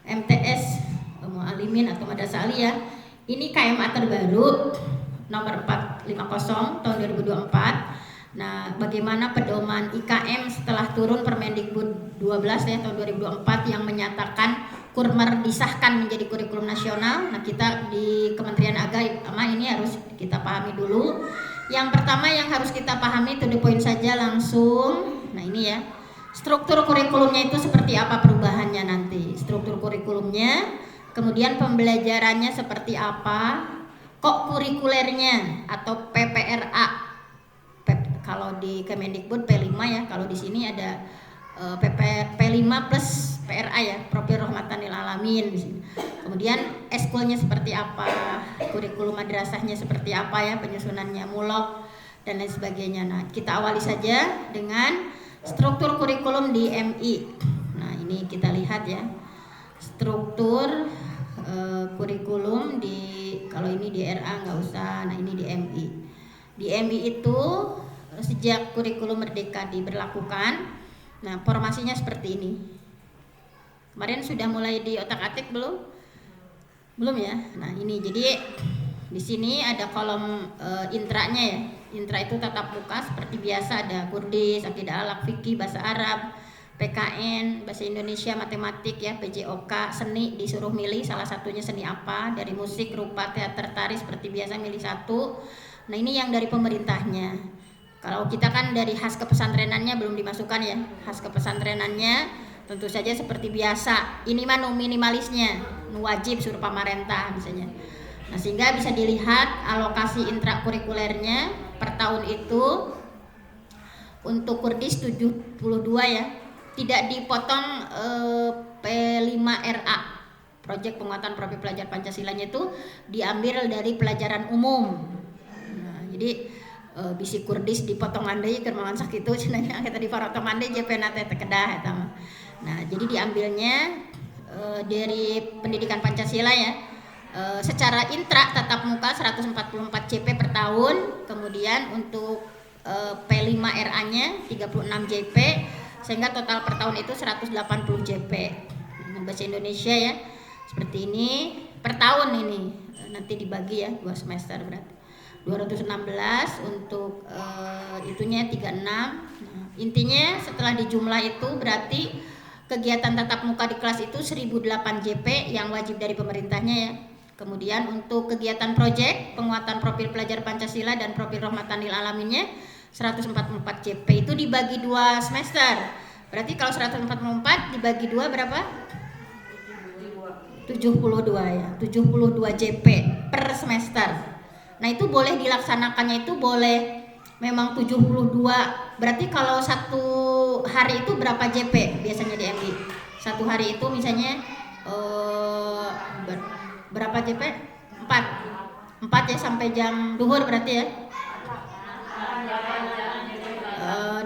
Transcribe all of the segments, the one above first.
MTS Mu'alimin atau Madrasah Aliyah. Ini KMA terbaru nomor 450 tahun 2024. Nah, bagaimana pedoman IKM setelah turun Permendikbud 12 ya tahun 2024 yang menyatakan Kurmer disahkan menjadi kurikulum nasional. Nah, kita di Kementerian Agama ini harus kita pahami dulu. Yang pertama yang harus kita pahami, to the point saja langsung. Nah, ini ya. Struktur kurikulumnya itu seperti apa perubahannya nanti? Struktur kurikulumnya, kemudian pembelajarannya seperti apa? Kok kurikulernya atau PPRA? Kalau di Kemendikbud P5 ya, kalau di sini ada P5 plus PRA ya, Profil Rahmatan lil Alamin di sini. Kemudian eskulnya seperti apa, kurikulum madrasahnya seperti apa ya, penyusunannya mulok dan lain sebagainya. Nah, kita awali saja dengan struktur kurikulum di MI. Nah, ini kita lihat ya. Struktur kurikulum di, kalau ini di RA nggak usah, nah ini di MI. Di MI itu sejak kurikulum Merdeka diberlakukan, nah formasinya seperti ini. Kemarin sudah mulai di otak-atik belum? Belum ya. Nah ini jadi di sini ada kolom intranya ya. Intra itu tatap muka seperti biasa, ada Kurdis, Akidah Alak, Fikih, Bahasa Arab, PKN, Bahasa Indonesia, Matematik ya, PJOK, seni disuruh milih salah satunya seni apa, dari musik, rupa, teater, tari seperti biasa milih satu. Nah ini yang dari pemerintahnya. Kalau kita kan dari khas kepesantrenannya belum dimasukkan ya. Khas kepesantrenannya tentu saja seperti biasa. Ini mah minimalisnya, wajib suruh pamarentah misalnya. Nah sehingga bisa dilihat alokasi intrakurikulernya per tahun itu untuk Kurdis 72 ya. Tidak dipotong P5RA. Proyek penguatan profil pelajar Pancasilanya itu diambil dari pelajaran umum. Nah, jadi bisi Kurdis dipotong andai kermangan sakit itu cenanya kita dipotong andai JP nate tekedah eta. Nah, jadi diambilnya dari pendidikan Pancasila ya. Secara intra tatap muka 144 JP per tahun, kemudian untuk P5RA-nya 36 JP, sehingga total per tahun itu 180 JP. Bahasa Indonesia ya. Seperti ini per tahun ini. Nanti dibagi ya 2 semester berarti. 216 untuk itunya 36. Nah, intinya setelah dijumlah itu berarti kegiatan tatap muka di kelas itu 1008 JP yang wajib dari pemerintahnya ya. Kemudian untuk kegiatan proyek penguatan profil pelajar Pancasila dan profil Rahmatan lil Alaminnya 144 JP itu dibagi 2 semester. Berarti kalau 144 dibagi 2 berapa? 72 ya. 72 JP per semester. Nah, itu boleh dilaksanakannya itu boleh memang 72. Berarti kalau satu hari itu berapa JP biasanya di MI? Satu hari itu misalnya berapa JP? 4 ya sampai jam duhur berarti ya.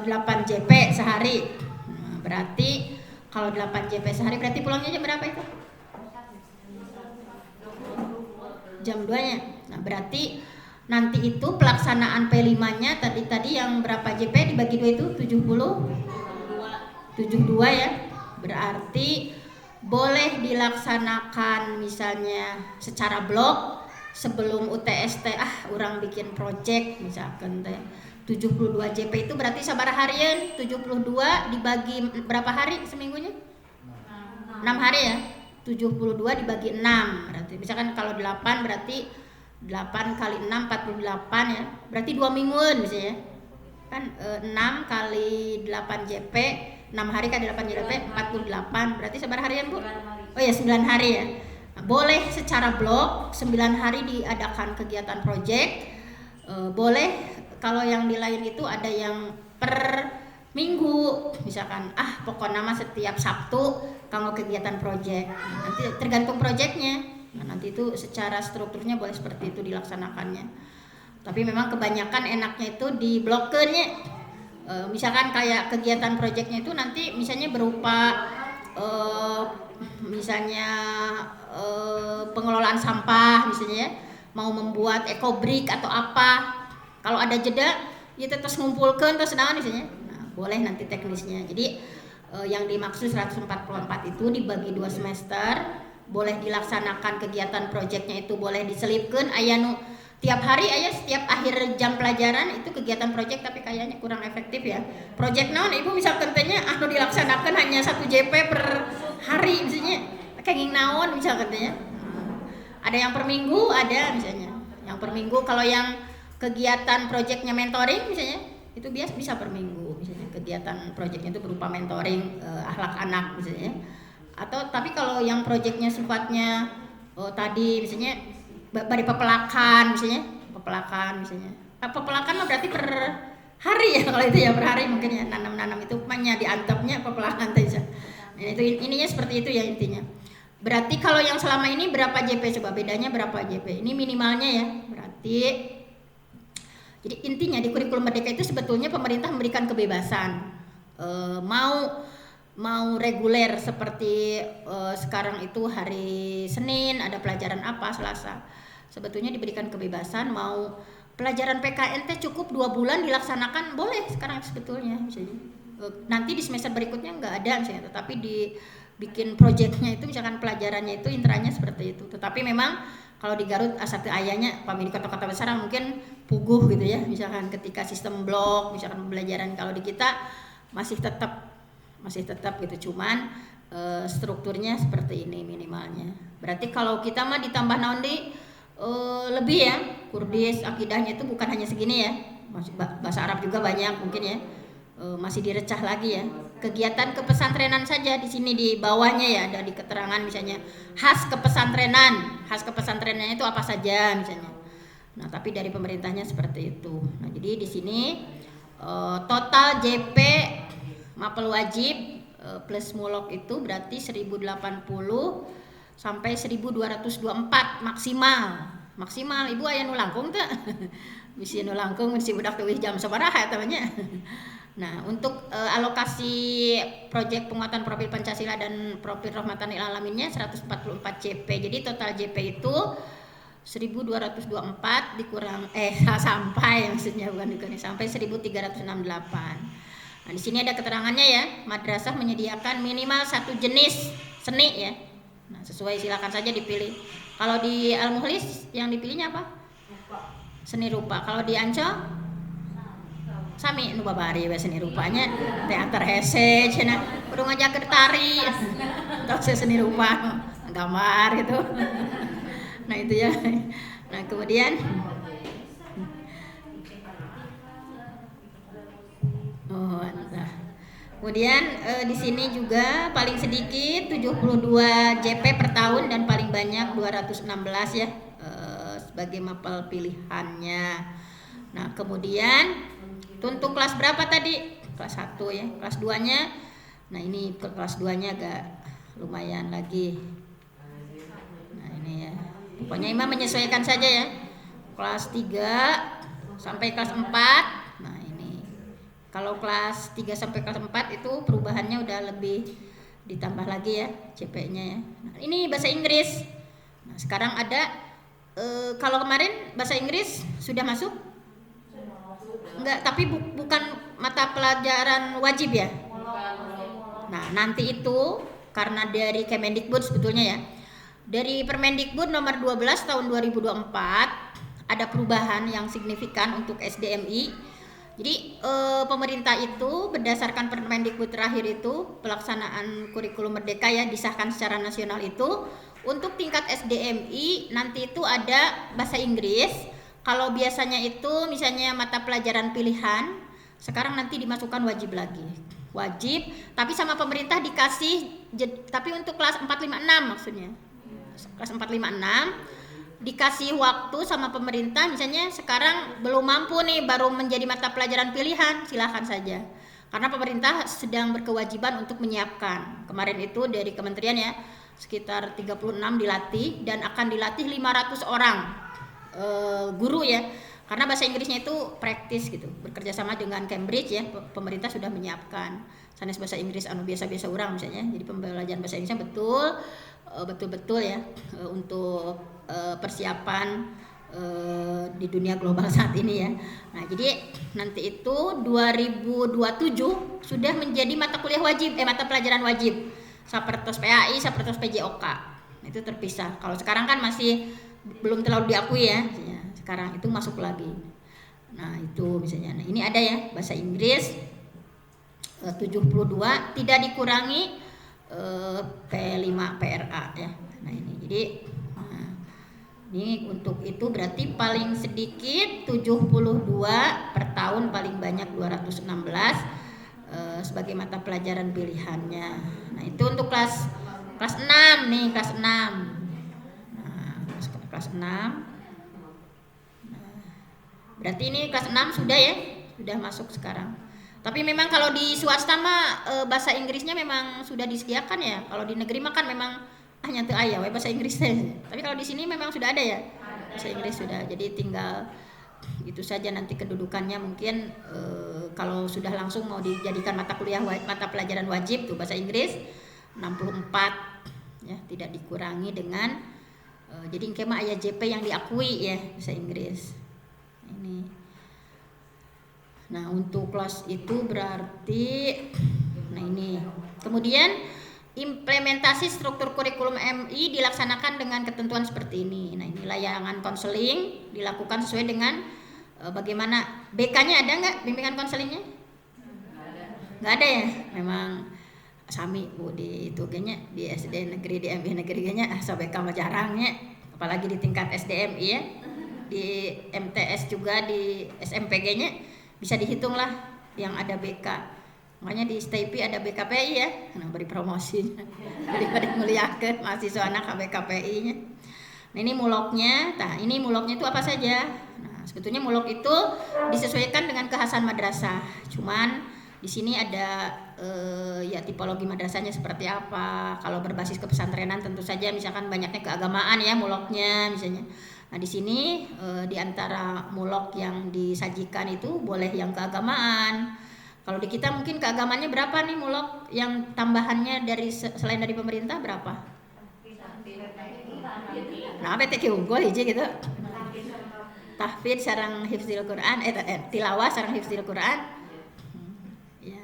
8 JP sehari. Nah, berarti kalau 8 JP sehari berarti pulangnya jam berapa itu? Jam 2-nya. Nah, berarti nanti itu pelaksanaan P5-nya tadi yang berapa JP dibagi 2 itu 72 ya. Berarti boleh dilaksanakan misalnya secara blok sebelum UTST orang bikin project misalkan teh 72 JP itu berarti sabaraha harian 72 dibagi berapa hari seminggunya? 6 hari ya. 72 dibagi 6 berarti misalkan kalau 8 berarti 8 kali 6 48 ya. Berarti 2 mingguan misalnya. Kan 6 kali 8 JP 6 hari kali 8 JP 48 berarti sabaraha harian Bu? Oh ya 9 hari ya. Nah, boleh secara blok 9 hari diadakan kegiatan project. Boleh kalau yang di lain itu ada yang per minggu misalkan pokoknya nama setiap Sabtu kalau kegiatan project. Nah, nanti tergantung projectnya. Nah, nanti itu secara strukturnya boleh seperti itu dilaksanakannya. Tapi memang kebanyakan enaknya itu di bloknya. Misalkan kayak kegiatan projectnya itu nanti misalnya berupa misalnya pengelolaan sampah misalnya ya, mau membuat ekobrik atau apa. Kalau ada jeda ya terus ngumpulkan terus naon misalnya. Nah, boleh nanti teknisnya. Jadi yang dimaksud 144 itu dibagi 2 semester, boleh dilaksanakan kegiatan proyeknya itu boleh diselipkan aya nu tiap hari aya setiap akhir jam pelajaran itu kegiatan proyek, tapi kayaknya kurang efektif ya. Proyek naon Ibu misalkan tanya anu dilaksanakan hanya 1 JP per hari misalnya, kayak naon misalkan tanya. Ada yang per minggu, ada misalnya. Yang per minggu, kalau yang kegiatan proyeknya mentoring misalnya, itu biasa bisa per minggu misalnya. Kegiatan proyeknya itu berupa mentoring akhlak anak misalnya. Atau tapi kalau yang proyeknya sifatnya tadi misalnya dari pepelakan misalnya, pepelakan mah berarti per hari ya kalau itu ya, per hari mungkin ya, nanam itu banyak diantepnya pepelakan saja. Nah, itu ininya seperti itu ya intinya. Berarti kalau yang selama ini berapa JP, coba bedanya berapa JP? Ini minimalnya ya. Berarti jadi intinya di kurikulum merdeka itu sebetulnya pemerintah memberikan kebebasan, mau reguler seperti sekarang itu hari Senin ada pelajaran apa, Selasa. Sebetulnya diberikan kebebasan, mau pelajaran PKN cukup 2 bulan dilaksanakan boleh sekarang sebetulnya misalnya. Nanti di semester berikutnya nggak ada misalnya, tetapi dibikin proyeknya itu misalkan pelajarannya itu intranya seperti itu. Tetapi memang kalau di Garut A1 ayahnya pamili kota-kota besar mungkin puguh gitu ya, misalkan ketika sistem blok misalkan pembelajaran. Kalau di kita masih tetap gitu, cuman strukturnya seperti ini minimalnya. Berarti kalau kita mah ditambah naon di lebih ya, Kurdis akidahnya itu bukan hanya segini ya, bahasa Arab juga banyak mungkin ya, masih direcah lagi ya. Kegiatan kepesantrenan saja di sini di bawahnya ya ada di keterangan misalnya khas kepesantrenannya itu apa saja misalnya. Nah tapi dari pemerintahnya seperti itu. Nah jadi di sini total JP mapel wajib plus mulok itu berarti 1080 sampai 1224 maksimal. Ibu aya nu langkung teh? Bisi nu langkung mesti budak teuwih jam sabaraha eta nya. Nah, untuk alokasi proyek penguatan profil Pancasila dan profil Rahmatan lil Alaminnya 144 JP. Jadi total JP itu 1224 dikurang sampai maksudnya bukan sampai 1368. Nah, di sini ada keterangannya ya. Madrasah menyediakan minimal 1 jenis seni ya. Nah, sesuai silakan saja dipilih. Kalau di Al-Mukhlis yang dipilihnya apa? Seni rupa. Kalau di Ancol sami nu babari we seni rupanya teater hese cenah kudu ngajakeun tari. Tos seni rupa gambar gitu. Nah, itu ya. Nah, kemudian kemudian di sini juga paling sedikit 72 JP per tahun dan paling banyak 216 ya sebagai mapel pilihannya. Nah, kemudian untuk kelas berapa tadi? Kelas 1 ya. Kelas 2-nya. Nah, ini kelas 2-nya agak lumayan lagi. Nah, ini ya. Pokoknya Imam menyesuaikan saja ya. Kelas 3 sampai kelas 4. Nah, ini. Kalau kelas 3 sampai kelas 4 itu perubahannya udah lebih ditambah lagi ya CP-nya ya. Nah, ini bahasa Inggris. Nah, sekarang ada kalau kemarin bahasa Inggris sudah masuk? Enggak, tapi bukan mata pelajaran wajib ya. Nah, nanti itu karena dari Kemendikbud sebetulnya ya. Dari Permendikbud nomor 12 tahun 2024 ada perubahan yang signifikan untuk SDMI. Jadi pemerintah itu berdasarkan Permendikbud terakhir itu pelaksanaan kurikulum merdeka ya disahkan secara nasional itu untuk tingkat SDMI nanti itu ada bahasa Inggris. Kalau biasanya itu misalnya mata pelajaran pilihan, sekarang nanti dimasukkan wajib lagi. Wajib, tapi sama pemerintah dikasih, tapi untuk kelas 456 maksudnya. Kelas 456 dikasih waktu sama pemerintah, misalnya sekarang belum mampu nih baru menjadi mata pelajaran pilihan, silakan saja. Karena pemerintah sedang berkewajiban untuk menyiapkan. Kemarin itu dari kementerian ya, sekitar 36 dilatih dan akan dilatih 500 orang. Guru ya, karena bahasa Inggrisnya itu praktis gitu, bekerja sama dengan Cambridge ya, pemerintah sudah menyiapkan sanes bahasa Inggris anu biasa-biasa orang misalnya, jadi pembelajaran bahasa Inggrisnya betul-betul ya untuk persiapan di dunia global saat ini ya. Nah, jadi nanti itu 2027 sudah menjadi mata kuliah wajib, mata pelajaran wajib. Sapertos PAI, sapertos PJOK. Itu terpisah. Kalau sekarang kan masih belum terlalu diakui ya. Sekarang itu masuk lagi. Nah, itu misalnya. Nah, ini ada ya bahasa Inggris 72 tidak dikurangi P5 PRA ya. Nah, ini. Jadi ini untuk itu berarti paling sedikit 72 per tahun, paling banyak 216 sebagai mata pelajaran pilihannya. Nah, itu untuk kelas 6 nih, kelas 6. Nah, kelas 6. Nah, berarti ini kelas 6 sudah ya, sudah masuk sekarang. Tapi memang kalau di swasta mah bahasa Inggrisnya memang sudah disediakan ya. Kalau di negeri mah kan memang hanya tuh ayah bahasa Inggrisnya. Tapi kalau di sini memang sudah ada ya bahasa Inggris sudah. Jadi tinggal itu saja nanti kedudukannya mungkin kalau sudah langsung mau dijadikan mata kuliah mata pelajaran wajib tuh bahasa Inggris 64 ya, tidak dikurangi dengan jadi kema ayah JP yang diakui ya bahasa Inggris. Ini. Nah, untuk kelas itu berarti nah ini. Kemudian implementasi struktur kurikulum MI dilaksanakan dengan ketentuan seperti ini. Nah, ini layanan konseling dilakukan sesuai dengan bagaimana BK-nya ada nggak bimbingan konselingnya? Nggak ada ya. Memang sami Bu di itu kayaknya di SD negeri di MI negeri kayaknya BK mah jarangnya, apalagi di tingkat SDMI ya. Di MTS juga di SMPG-nya bisa dihitung lah yang ada BK. Makanya di STIP ada BKPI ya, nah beri promosi daripada muliakan mahasiswa anak BKPI-nya. Nah, ini muloknya. Nah, ini muloknya itu apa saja? Nah, sebetulnya mulok itu disesuaikan dengan kekhasan madrasah. Cuman di sini ada ya tipologi madrasahnya seperti apa. Kalau berbasis kepesantrenan tentu saja misalkan banyaknya keagamaan ya muloknya misalnya. Nah, di sini di antara mulok yang disajikan itu boleh yang keagamaan. Kalau di kita mungkin keagamaannya berapa nih mulok yang tambahannya dari selain dari pemerintah berapa? Nah, PTQ unggul hiji gitu. Tahfidz sareng hifdzil Quran, tilawah sareng hifdzil Quran. Ya.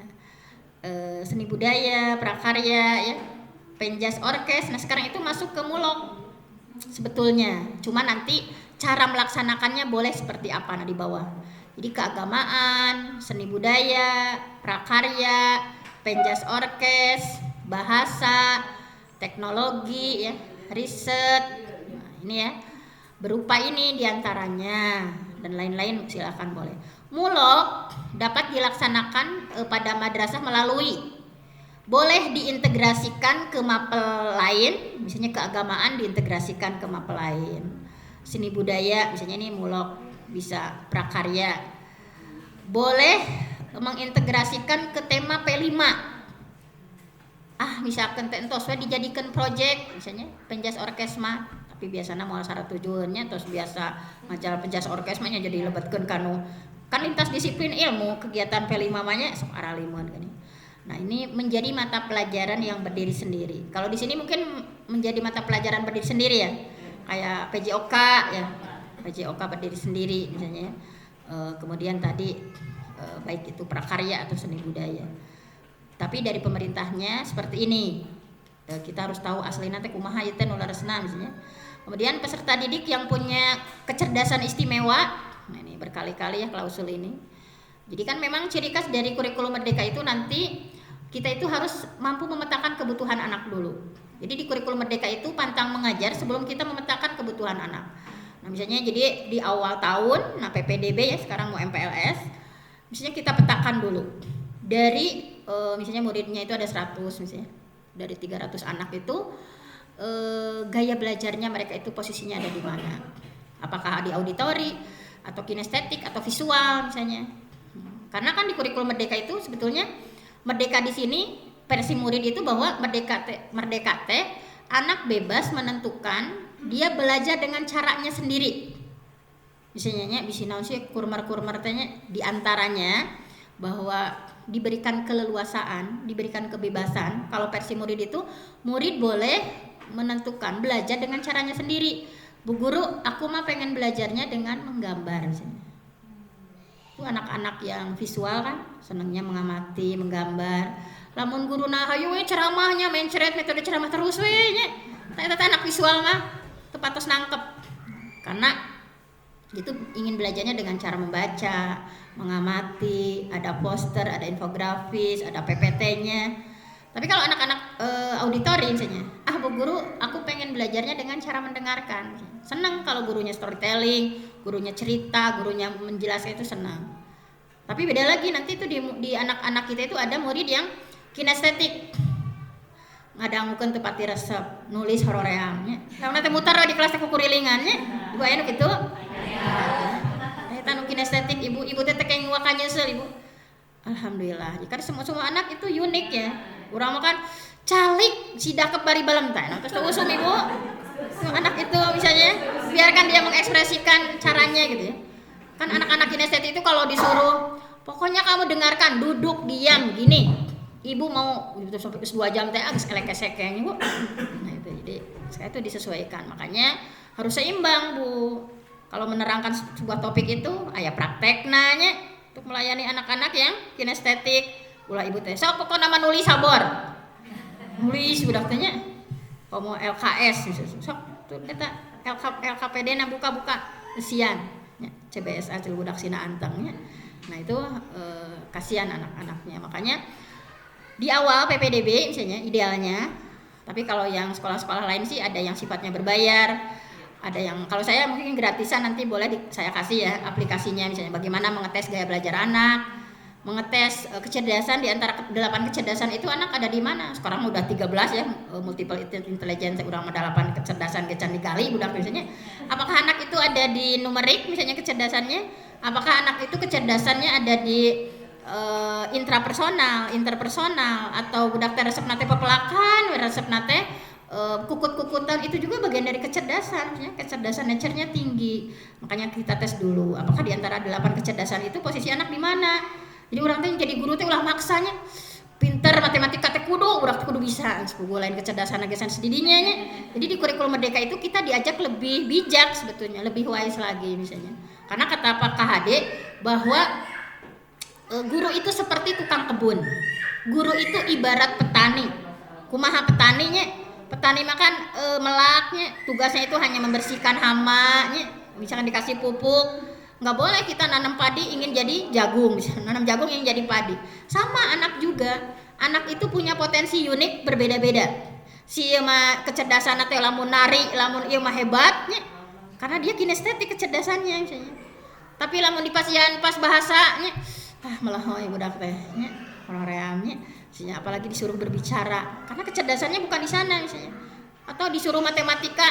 Seni budaya, prakarya ya. Penjas orkes. Nah, sekarang itu masuk ke mulok. Sebetulnya, cuma nanti cara melaksanakannya boleh seperti apa nah di bawah. Jadi keagamaan, seni budaya, prakarya, penjas orkes, bahasa, teknologi, ya, riset. Nah, ini ya, berupa ini diantaranya dan lain-lain silakan boleh. Mulok dapat dilaksanakan pada madrasah melalui boleh diintegrasikan ke mapel lain, misalnya keagamaan diintegrasikan ke mapel lain. Seni budaya, misalnya ini mulok bisa prakarya. Boleh mengintegrasikan ke tema P5. Misalkan tentos dijadikan project, misalnya penjas orkesma, tapi biasanya mau syarat tujuannya terus biasa majalah penjas orkesmanya jadi lebetkeun kanu kan lintas disiplin ilmu kegiatan P5 nya sok aralimun kan. Nah, ini menjadi mata pelajaran yang berdiri sendiri. Kalau di sini mungkin menjadi mata pelajaran berdiri sendiri ya. Kayak PJOK ya. PJOK berdiri sendiri misalnya. Kemudian tadi baik itu prakarya atau seni budaya. Tapi dari pemerintahnya seperti ini. Kita harus tahu aslinya teh kumaha ieu teh nularasna misalnya. Kemudian peserta didik yang punya kecerdasan istimewa. Nah, ini berkali-kali ya klausul ini. Jadi kan memang ciri khas dari kurikulum merdeka itu nanti kita itu harus mampu memetakan kebutuhan anak dulu. Jadi di kurikulum merdeka itu pantang mengajar sebelum kita memetakan kebutuhan anak. Nah, misalnya jadi di awal tahun, nah PPDB ya sekarang mau MPLS, misalnya kita petakan dulu. Dari misalnya muridnya itu ada 100 misalnya. Dari 300 anak itu gaya belajarnya mereka itu posisinya ada di mana? Apakah di auditori atau kinestetik atau visual misalnya? Karena kan di kurikulum merdeka itu sebetulnya merdeka di sini versi murid itu bahwa merdeka teh anak bebas menentukan dia belajar dengan caranya sendiri. Misalnya bisa naon sih kurmar-kurmar tanya di antaranya bahwa diberikan keleluasaan, diberikan kebebasan. Kalau versi murid itu murid boleh menentukan belajar dengan caranya sendiri. Bu Guru, aku mah pengen belajarnya dengan menggambar. Itu anak-anak yang visual kan, senangnya mengamati, menggambar. Lamun guru nah hayu we ceramahnya mencret metode ceramah terus we nya. Ternyata anak visual mah tepatos nangkep. Karena itu ingin belajarnya dengan cara membaca, mengamati, ada poster, ada infografis, ada PPT-nya. Tapi kalau anak-anak auditori misalnya, Bu Guru, aku pengen belajarnya dengan cara mendengarkan. Senang kalau gurunya storytelling, gurunya cerita, gurunya menjelaskan itu senang. Tapi beda lagi nanti itu di anak-anak kita itu ada murid yang kinestetik. Ngadangukeun teu pati resep, nulis hororeangnya. Lamun teh mutar di kelas teh kukurilingannya. Ibu aya nu kitu? Eta nu kinestetik, ibu teh tekeng wakanya nyesel ibu. Alhamdulillah. Jika semua anak itu unik ya. Urang mah kan calik sidak ke bari balem teh. Nah, terus usum ibu. Anak itu misalnya biarkan dia mengekspresikan caranya gitu ya. Kan anak-anak kinestetik itu kalau disuruh pokoknya kamu dengarkan, duduk diam gini. Ibu mau itu sampai 2 jam teh geus elek-esekeng ibu. Nah itu jadi saya itu disesuaikan. Makanya harus seimbang, Bu. Kalau menerangkan sebuah topik itu aya praktekna nya untuk melayani anak-anak yang kinestetik. Ulah ibu teh sok pokokna nama nulis sabor. Nulis budak teh nya. Komo LKS sok tuh eta LKPD na buka-buka esian nya CBSA cil budak sina anteng nya. Nah itu kasihan anak-anaknya. Makanya di awal PPDB misalnya idealnya, tapi kalau yang sekolah-sekolah lain sih ada yang sifatnya berbayar, ada yang kalau saya mungkin gratisan nanti boleh saya kasih ya aplikasinya misalnya bagaimana mengetes gaya belajar anak, mengetes kecerdasan di antara 8 kecerdasan itu anak ada di mana. Sekarang udah 13 ya multiple intelligence urang mah 8 kecerdasan gecan dikali budak misalnya. Apakah anak itu ada di numerik misalnya kecerdasannya? Apakah anak itu kecerdasannya ada di intrapersonal, interpersonal atau budak teh resep nate pepelakan, resep nate kukut-kukutan itu juga bagian dari kecerdasan ya. Kecerdasan nature-nya tinggi. Makanya kita tes dulu apakah di antara 8 kecerdasan itu posisi anak di mana. Jadi orang teh jadi guru teh ulah maksanya pinter matematika teh kudu urang kudu bisa sepugu lain kecerdasan gesan sedidinya nya. Jadi di kurikulum merdeka itu kita diajak lebih bijak sebetulnya, lebih wise lagi misalnya. Karena kata Pak KHD bahwa guru itu seperti tukang kebun. Guru itu ibarat petani. Kumaha petaninya? Petani makan melaknya, tugasnya itu hanya membersihkan hamanya. Misalkan dikasih pupuk, nggak boleh kita nanam padi ingin jadi jagung, misalnya nanam jagung ingin jadi padi. Sama anak juga. Anak itu punya potensi unik berbeda-beda. Si mah kecerdasan teh lamun nari, lamun ieu mah hebatnya. Karena dia kinestetik kecerdasannya misalnya. Tapi lamun dipasian pas bahasanya melahoy budak teh nya hororeamnya misalnya apalagi disuruh berbicara karena kecerdasannya bukan di sana misalnya atau disuruh matematika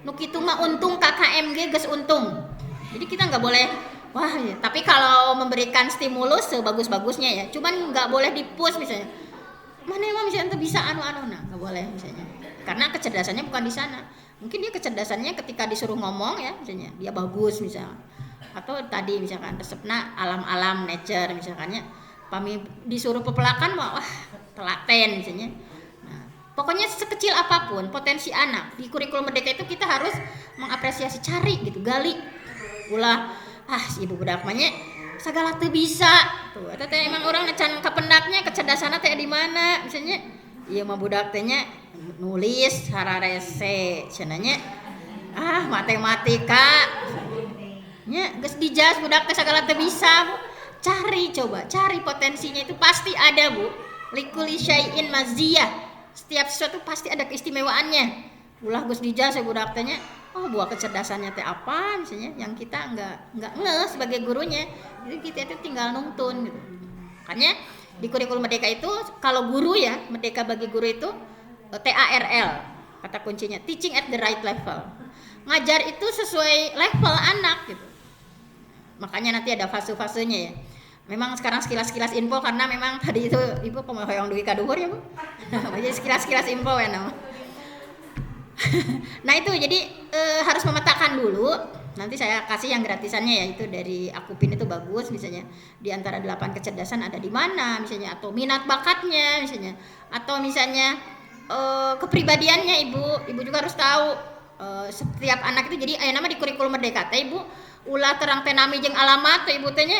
nu kitu mah untung KKMG geus untung. Jadi kita nggak boleh wah ya. Tapi kalau memberikan stimulus sebagus-bagusnya ya cuman nggak boleh di-push misalnya mana emang misalnya bisa anu-anu nah nggak boleh misalnya karena kecerdasannya bukan di sana. Mungkin dia kecerdasannya ketika disuruh ngomong ya misalnya dia bagus misalnya atau tadi misalkan resepna alam-alam nature misalkannya pami disuruh pepelakan wah telaten misalnya. Nah, pokoknya sekecil apapun potensi anak di kurikulum merdeka itu kita harus mengapresiasi cari gitu gali ulah si ibu budak mah nya sagala teu bisa tuh eta teh emang orang can kapendaknya kecerdasanna teh di mana misalnya ieu mah budak teh nya nulis hararese cenanya matematika nya geus dijas budak teh sagala teu bisa Bu. Cari potensinya itu pasti ada Bu. Likulli syai'in maziyah. Setiap sesuatu pasti ada keistimewaannya. Ulah geus dijas budak teh nya buah kecerdasannya teh apa misalnya yang kita enggak ngeh sebagai gurunya. Jadi kita itu tinggal nuntun gitu. Makanya di kurikulum merdeka itu kalau guru ya, merdeka bagi guru itu TARL kata kuncinya teaching at the right level. Ngajar itu sesuai level anak gitu. Makanya nanti ada fase-fasenya ya. Memang sekarang sekilas-sekilas info karena memang tadi itu ibu pemohoyong dugi kaduhur ya Bu. Jadi sekilas-sekilas info ya nama. Nah itu jadi harus memetakan dulu. Nanti saya kasih yang gratisannya ya itu dari Akupin itu bagus misalnya di antara 8 kecerdasan ada di mana misalnya atau minat bakatnya misalnya atau misalnya kepribadiannya ibu juga harus tahu setiap anak itu jadi aya nama di kurikulum merdeka teh Ibu ulah terang teh nami jeung alamat teh Ibu teh nya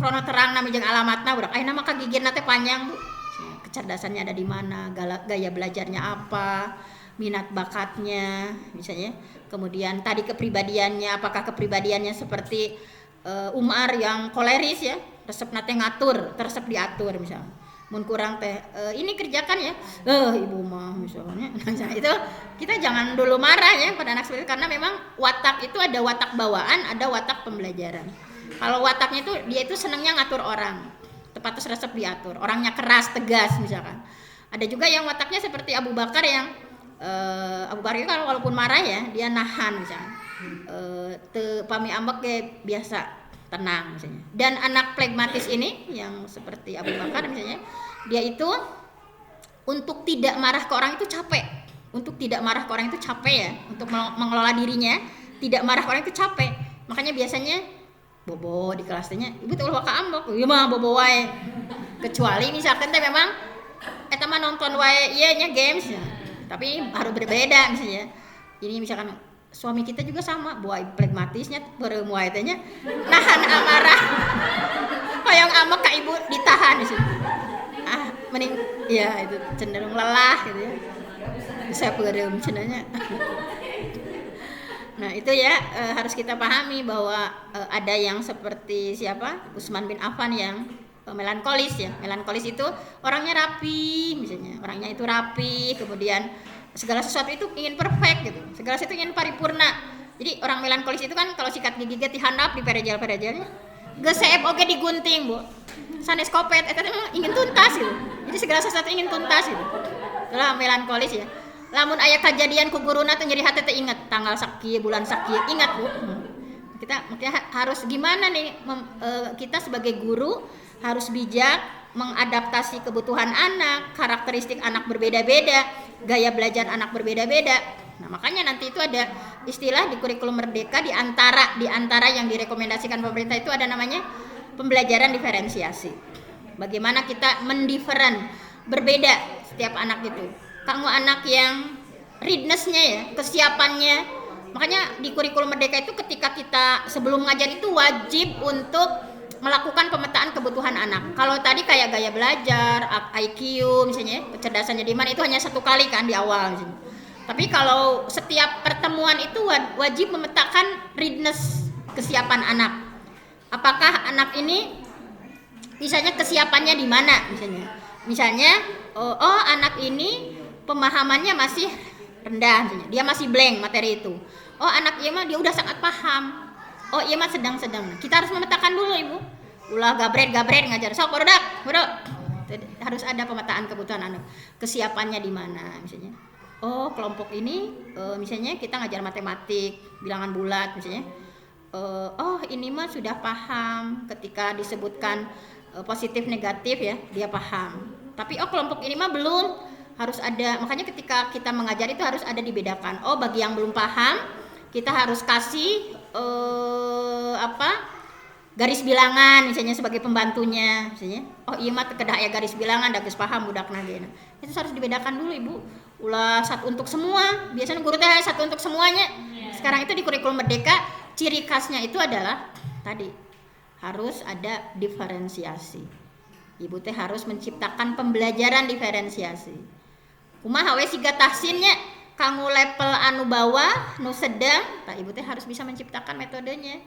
rono terang nami jeung alamatna udah aya nama kagigirna teh panjang Bu. Kecerdasannya ada di mana, gaya belajarnya apa, minat bakatnya misalnya. Kemudian tadi kepribadiannya, apakah kepribadiannya seperti Umar yang koleris ya, resepna teh ngatur, resep diatur misalnya. Mun kurang teh ini kerjakan ya. Ibu mah misalnya. Nah, itu kita jangan dulu marah ya pada anak seperti itu karena memang watak itu ada watak bawaan, ada watak pembelajaran. Kalau wataknya itu dia itu senangnya ngatur orang. Tepat resep diatur, orangnya keras, tegas misalkan. Ada juga yang wataknya seperti Abu Bakar yang Abu Bakar itu walaupun marah ya, dia nahan misalnya. Pami ambek kayak biasa tenang misalnya. Dan anak flegmatis ini yang seperti Abu Bakar misalnya, dia itu untuk tidak marah ke orang itu capek. Untuk tidak marah ke orang itu capek ya, untuk mengelola dirinya, tidak marah ke orang itu capek. Makanya biasanya bobo di kelasnya ibu tuh ulah kaambok ieu mah bobo wae kecuali misalkan teh memang eta mah nonton wae ieu nya games ya. Tapi harus berbeda misalnya ini misalkan suami kita juga sama buai pragmatisnya beureum wae teh nya nahan amarah hoyong amek ka ibu ditahan di situ mending ya itu cenderung lelah gitu ya bisa beureum cenanya. Nah itu ya harus kita pahami bahwa ada yang seperti siapa Utsman bin Affan yang melankolis ya. Melankolis itu orangnya rapi misalnya, orangnya itu rapi, kemudian segala sesuatu itu ingin perfect gitu, segala sesuatu ingin paripurna. Jadi orang melankolis itu kan kalau sikat gigi dihandap di perejal-perejalnya, geusep oge digunting Bu, sanes kopet, eta ingin tuntas gitu. Jadi segala sesuatu ingin tuntas gitu. Itulah melankolis ya. Lamun aya kejadian ku guruna teh jadi hati teh inget tanggal sakieu bulan sakieu ingat Bu. Kita harus gimana nih kita sebagai guru harus bijak mengadaptasi kebutuhan anak, karakteristik anak berbeda-beda, gaya belajar anak berbeda-beda. Nah, makanya nanti itu ada istilah di kurikulum merdeka di antara yang direkomendasikan pemerintah itu ada namanya pembelajaran diferensiasi. Bagaimana kita mendiferen berbeda setiap anak itu. Kamu anak yang readiness-nya ya, kesiapannya. Makanya di kurikulum merdeka itu ketika kita sebelum mengajar itu wajib untuk melakukan pemetaan kebutuhan anak. Kalau tadi kayak gaya belajar, IQ misalnya, kecerdasannya di mana itu hanya satu kali kan di awal misalnya. Tapi kalau setiap pertemuan itu wajib memetakan readiness, kesiapan anak. Apakah anak ini misalnya kesiapannya di mana misalnya. Misalnya anak ini pemahamannya masih rendah, dia masih blank materi itu. Anak iya mah dia udah sangat paham. Iya mah sedang-sedang. Kita harus memetakan dulu Ibu. Ulah gabret ngajar. Sok barudak. Harus ada pemetaan kebutuhan anak. Kesiapannya di mana misalnya. Kelompok ini misalnya kita ngajar matematik, bilangan bulat misalnya. Ini mah sudah paham ketika disebutkan positif negatif ya, dia paham. Tapi kelompok ini mah belum. Harus ada, makanya ketika kita mengajar itu harus ada dibedakan. Bagi yang belum paham, kita harus kasih garis bilangan misalnya sebagai pembantunya misalnya. Iya mah kedah aya garis bilangan da geus paham budakna ge. Itu harus dibedakan dulu Ibu. Ulah satu untuk semua. Biasanya guru teh satu untuk semuanya. Sekarang itu di kurikulum merdeka ciri khasnya itu adalah tadi harus ada diferensiasi. Ibu teh harus menciptakan pembelajaran diferensiasi. Kumaha we siga tahsinnya kanggo level anu bawah nu sedang, Ibu teh harus bisa menciptakan metodenya.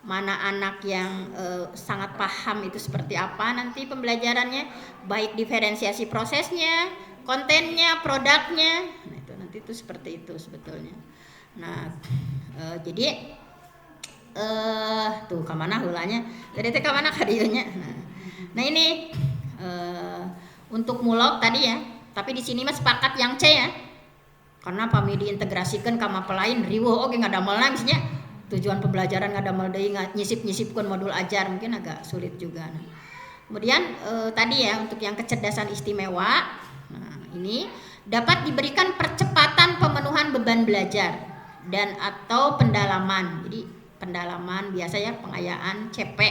Mana anak yang sangat paham itu seperti apa nanti pembelajarannya, baik diferensiasi prosesnya, kontennya, produknya. Nah, itu nanti itu seperti itu sebetulnya. Nah, jadi tuh ka mana heulanya? Tadi teh ka mana ka dieunya. Nah, ini untuk mulok tadi ya. Tapi di sini mah sepakat yang C ya. Karena pami diintegrasikan ka mapel lain riweuh oge ngadamelna misalnya tujuan pembelajaran ngadamel deui nyisip-nyisipkeun modul ajar mungkin agak sulit juga. Nah, kemudian tadi ya untuk yang kecerdasan istimewa. Nah, ini dapat diberikan percepatan pemenuhan beban belajar dan atau pendalaman. Jadi pendalaman biasa ya pengayaan CP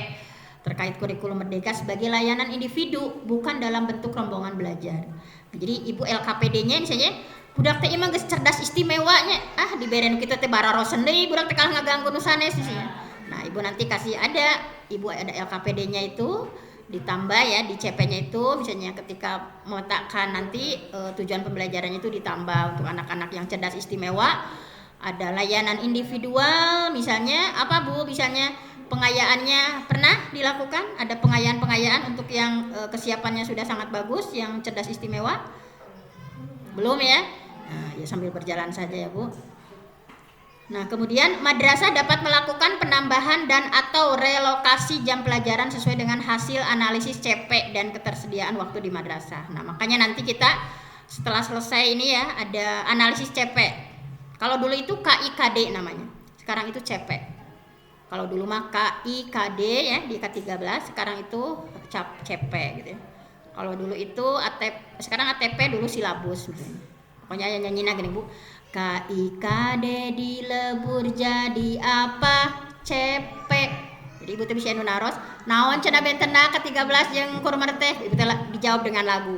terkait kurikulum merdeka sebagai layanan individu bukan dalam bentuk rombongan belajar. Jadi Ibu LKPD-nya misalnya budak teh imah geus cerdas istimewanya. Diberen kita teh bararosen deui budak teh kalah ngaganggu nu sanes sih. Nah, Ibu nanti kasih Ibu ada LKPD-nya itu ditambah ya di CP-nya itu misalnya ketika meletakkan nanti tujuan pembelajarannya itu ditambah untuk anak-anak yang cerdas istimewa, ada layanan individual misalnya apa Bu, misalnya pengayaannya pernah dilakukan, ada pengayaan untuk yang kesiapannya sudah sangat bagus, yang cerdas istimewa belum ya. Nah, ya sambil berjalan saja ya Bu. Nah, kemudian madrasah dapat melakukan penambahan dan atau relokasi jam pelajaran sesuai dengan hasil analisis CP dan ketersediaan waktu di madrasah. Nah, makanya nanti kita setelah selesai ini ya ada analisis CP. Kalau dulu itu KIKD namanya, sekarang itu CP. Kalau dulu mah KIKD ya di K13, sekarang itu CP gitu ya. Kalau dulu itu sekarang ATP, dulu silabus gitu. Pokoknya nyanyinya gini Bu. KIKD dilebur jadi apa? CP. Jadi Ibu teh bisa naros. Naon cenah bentena ke-13 jeung kurmar teh? Ibu teh dijawab dengan lagu.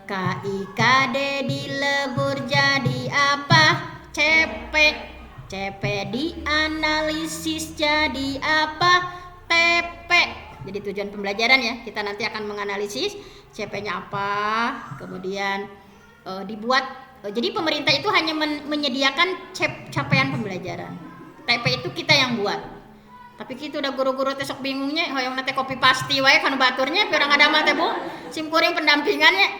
KIKD dilebur jadi apa? CP. CP dianalisis jadi apa? TP. Jadi tujuan pembelajaran ya. Kita nanti akan menganalisis CP-nya apa, kemudian dibuat. Jadi pemerintah itu hanya menyediakan capaian pembelajaran. TP itu kita yang buat. Tapi kita udah guru-guru teh sok bingungnya, hoyong nate copy paste wae kan baturnya, tapi orang ada mah teh Bu. Simkuring pendampingannya.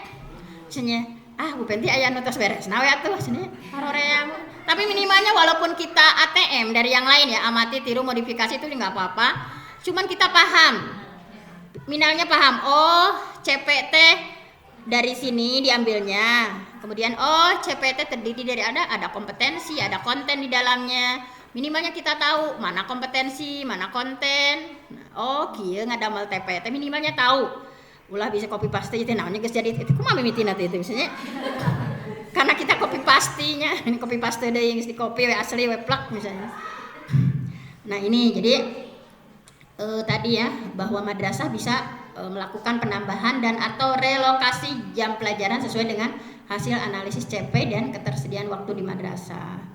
Cenah, Bu Penti aya nu tos beres. Nah we atuh cenah. Harorea. Tapi minimalnya walaupun kita ATM dari yang lain ya, amati, tiru, modifikasi itu enggak apa-apa. Cuman kita paham. Minimalnya paham. Oh, CPT dari sini diambilnya. Kemudian CPT terdiri dari ada kompetensi, ada konten di dalamnya. Minimalnya kita tahu mana kompetensi, mana konten. Kieu ngadamel TPT minimalnya tahu. Ulah bisa copy paste teh naonnya geus jadi itu kumaha mimitina teh itu misalnya. Karena kita copy pastinya, ini copy paste deui geus di copy we asli we plak misalnya. Nah, ini jadi tadi ya bahwa madrasah bisa melakukan penambahan dan atau relokasi jam pelajaran sesuai dengan hasil analisis CP dan ketersediaan waktu di madrasah.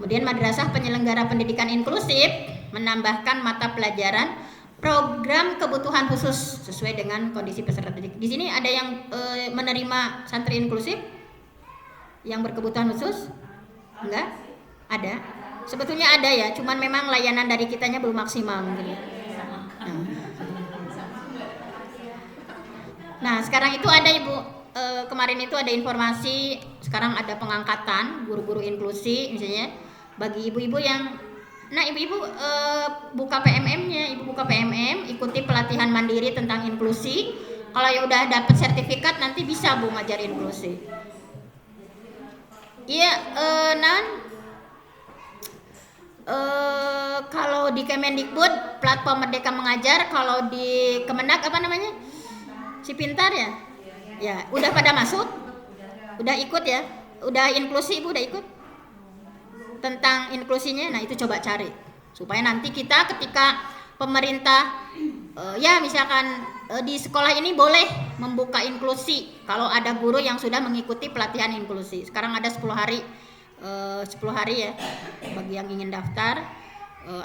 Kemudian madrasah penyelenggara pendidikan inklusif menambahkan mata pelajaran program kebutuhan khusus sesuai dengan kondisi peserta didik. Di sini ada yang menerima santri inklusif yang berkebutuhan khusus? Enggak? Ada? Sebetulnya ada ya, cuman memang layanan dari kitanya belum maksimal mungkin ya. Nah, sekarang itu ada Ibu, kemarin itu ada informasi, sekarang ada pengangkatan guru-guru inklusi misalnya bagi ibu-ibu yang, ibu-ibu buka PMM-nya, Ibu buka PMM, ikuti pelatihan mandiri tentang inklusi. Kalau ya udah dapat sertifikat nanti bisa Bu ngajar inklusi. Iya, kalau di Kemendikbud platform Merdeka Mengajar, kalau di Kemenag apa namanya? Si Pintar ya? Ya, udah pada masuk? Udah ikut ya? Udah inklusi Ibu udah ikut? Tentang inklusinya, nah itu coba cari. Supaya nanti kita ketika pemerintah ya misalkan di sekolah ini boleh membuka inklusi kalau ada guru yang sudah mengikuti pelatihan inklusi. Sekarang ada 10 hari ya bagi yang ingin daftar,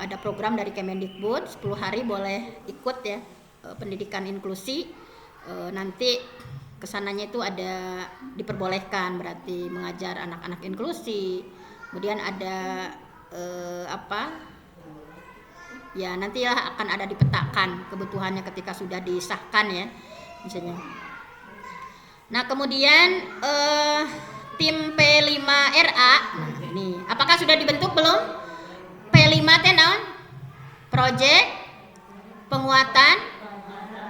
ada program dari Kemendikbud 10 hari boleh ikut ya pendidikan inklusi. Nanti kesananya itu ada diperbolehkan berarti mengajar anak-anak inklusi. Kemudian ada ya nantilah akan ada dipetakan kebutuhannya ketika sudah disahkan ya misalnya. Nah, kemudian tim P5RA, nah ini apakah sudah dibentuk belum? P5 teh naon? Project penguatan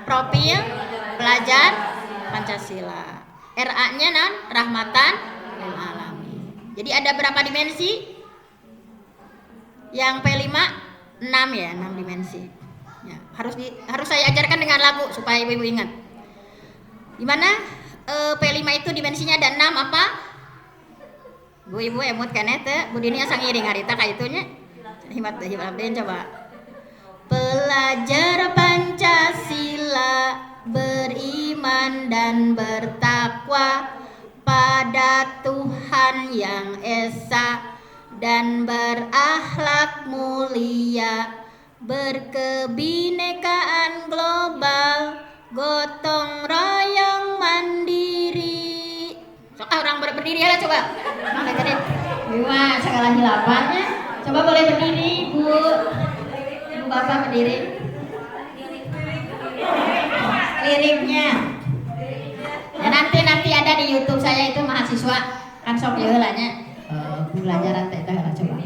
profil pelajar Pancasila. RA-nya naon? Rahmatan lil alamin. Jadi ada berapa dimensi? Yang P5 6 ya, 6 dimensi. Ya, harus saya ajarkan dengan lagu supaya ibu-ibu ingat. Gimana? P5 itu dimensinya ada 6 apa? Bu ibu emut keneh teh, Bu Dini asal ngiring harita ka itunya. Himat abden coba. Pelajar Pancasila beriman dan bertakwa pada Tuhan yang esa dan berakhlak mulia, berkebinekaan global, gotong royong mandiri. Orang berdiri ya coba. Mana gede? Wah, segala hilapannya. Coba boleh berdiri, Bu. Ibu Bapak berdiri. Liriknya. Ya, nanti ada di YouTube saya itu mahasiswa kan sok yeulanya pelajaran teh coba.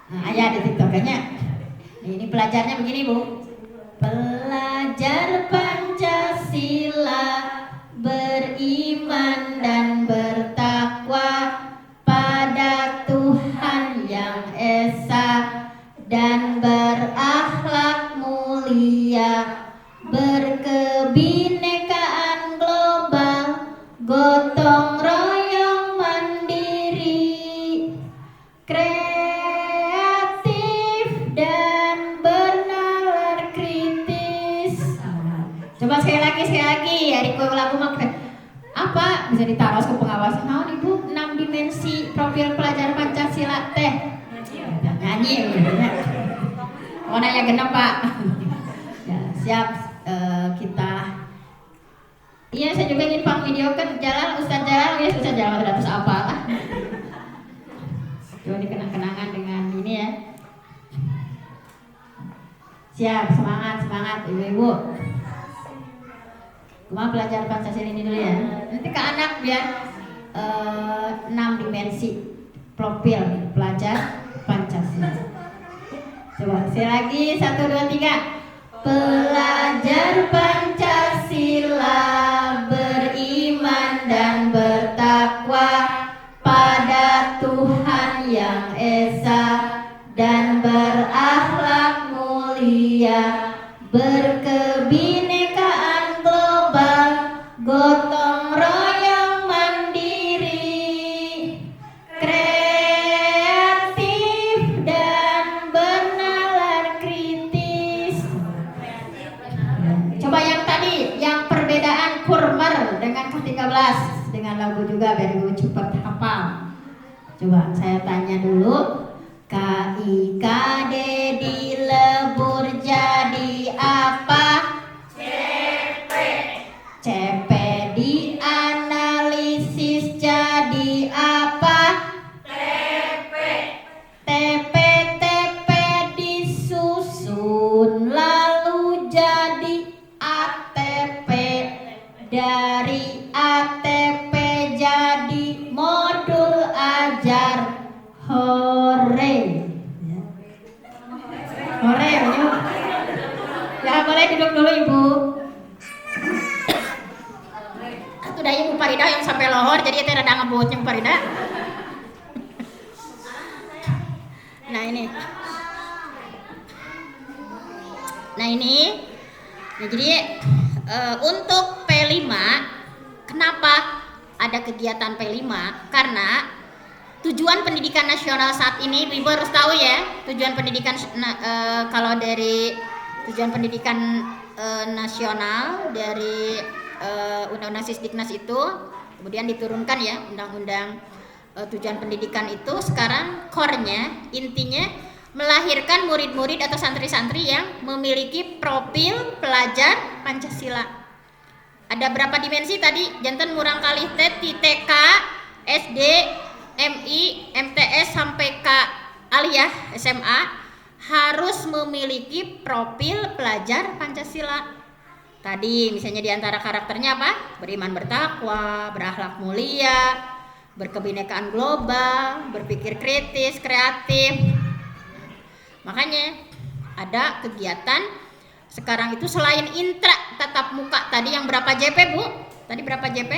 Nah, aya di TikTok-nya. Ini pelajarnya begini, Bu. Pelajar Pancasila, beriman dan bertakwa pada Tuhan yang esa dan berakhlak mulia, berkebinekaan global, gotong royong mandiri, kreatif dan bernalar kritis. Coba sekali lagi, Eriko lagu mak apa bisa ditaruh ke pengawas? Naon Ibu 6 dimensi profil pelajar Pancasila teh. Nyanyi ya. Mau nanya genep Pak. Ya, siap. Kita iya saya juga ingin videokan Ustaz Jalal terus apa lah. Coba dikenang-kenangan dengan ini ya. Siap, semangat ibu-ibu. Cuma belajar Pancasila ini dulu ya. Nanti ke anak biar 6 dimensi profil pelajar Pancasila. Coba sekali lagi 1, 2, 3. Pelajar Pancasila, beriman dan bertakwa pada Tuhan yang esa dan berakhlak mulia, berkebinekaan global, gotong royong mandiri, kreatif dan bernalar kritis. Coba yang tadi, yang perbedaan kurmer dengan ke-13 dengan lagu juga biar ibu cepat hafal. Coba saya tanya dulu, KIKD dilebur jadi apa? CP. CP dianalisis jadi apa? TP. TP disusun lalu jadi ATP. Dari ATP jadi modul ajar. Hore. Hore, yuk. Ya boleh duduk dulu Ibu. Sudah Ibu Farida yang sampai lohor, jadi itu rada ngebutnya Ibu Farida. Nah ini. Nah jadi untuk P5, kenapa ada kegiatan P5? Karena tujuan pendidikan nasional saat ini, Ibu harus tahu ya, tujuan pendidikan kalau dari tujuan pendidikan nasional dari Undang-Undang Sisdiknas itu kemudian diturunkan ya Undang-Undang tujuan pendidikan itu sekarang core-nya, intinya melahirkan murid-murid atau santri-santri yang memiliki profil pelajar Pancasila. Ada berapa dimensi tadi? Janten murang kali TK, SD, MI, MTS sampai ke aliyah SMA harus memiliki profil pelajar Pancasila. Tadi misalnya diantara karakternya apa? Beriman bertakwa, berakhlak mulia, berkebinekaan global, berpikir kritis, kreatif. Makanya ada kegiatan sekarang itu selain intra tatap muka tadi yang berapa JP Bu? Tadi berapa JP?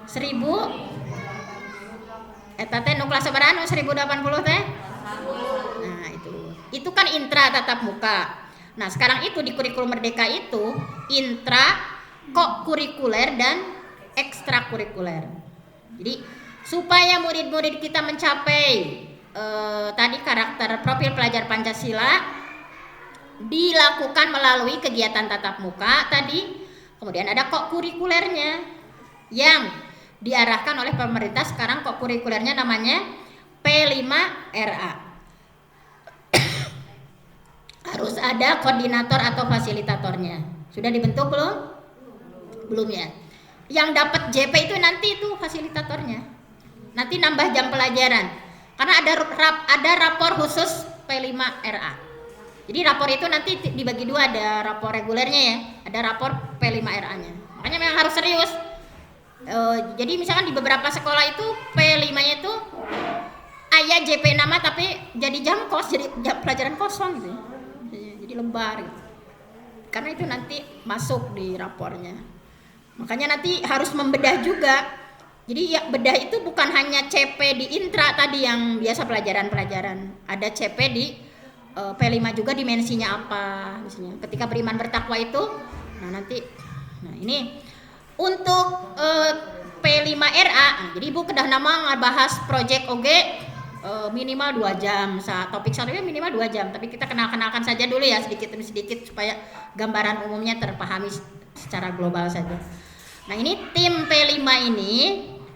1000. Eta teh nu kelas sabaraha 1080 teh? Nah, itu kan intra tatap muka. Nah, sekarang itu di kurikulum Merdeka itu intra kurikuler dan ekstrakurikuler. Jadi supaya murid-murid kita mencapai tadi karakter profil pelajar Pancasila dilakukan melalui kegiatan tatap muka tadi. Kemudian ada kurikulernya yang diarahkan oleh pemerintah. Sekarang kok kurikulernya namanya P5RA. Harus ada koordinator atau fasilitatornya. Sudah dibentuk belum? Belum ya. Yang dapat JP itu nanti itu fasilitatornya. Nanti nambah jam pelajaran. Karena ada rapor khusus P5RA. Jadi rapor itu nanti dibagi dua, ada rapor regulernya ya, ada rapor P5RA-nya. Makanya memang harus serius. Jadi misalkan di beberapa sekolah itu P5-nya itu ayah JP nama tapi jadi jam kos, jadi pelajaran kosong gitu. Jadi lembar gitu. Karena itu nanti masuk di rapornya. Makanya nanti harus membedah juga. Jadi ya, bedah itu bukan hanya CP di intra tadi yang biasa pelajaran-pelajaran. Ada CP di P5 juga, dimensinya apa misalnya. Ketika beriman bertakwa itu, nah ini untuk P5RA. Jadi Ibu kedah nama ngebahas project OG minimal 2 jam. Topik satunya minimal 2 jam, tapi kita kenalkan saja dulu ya sedikit demi sedikit supaya gambaran umumnya terpahami secara global saja. Nah, ini tim P5 ini,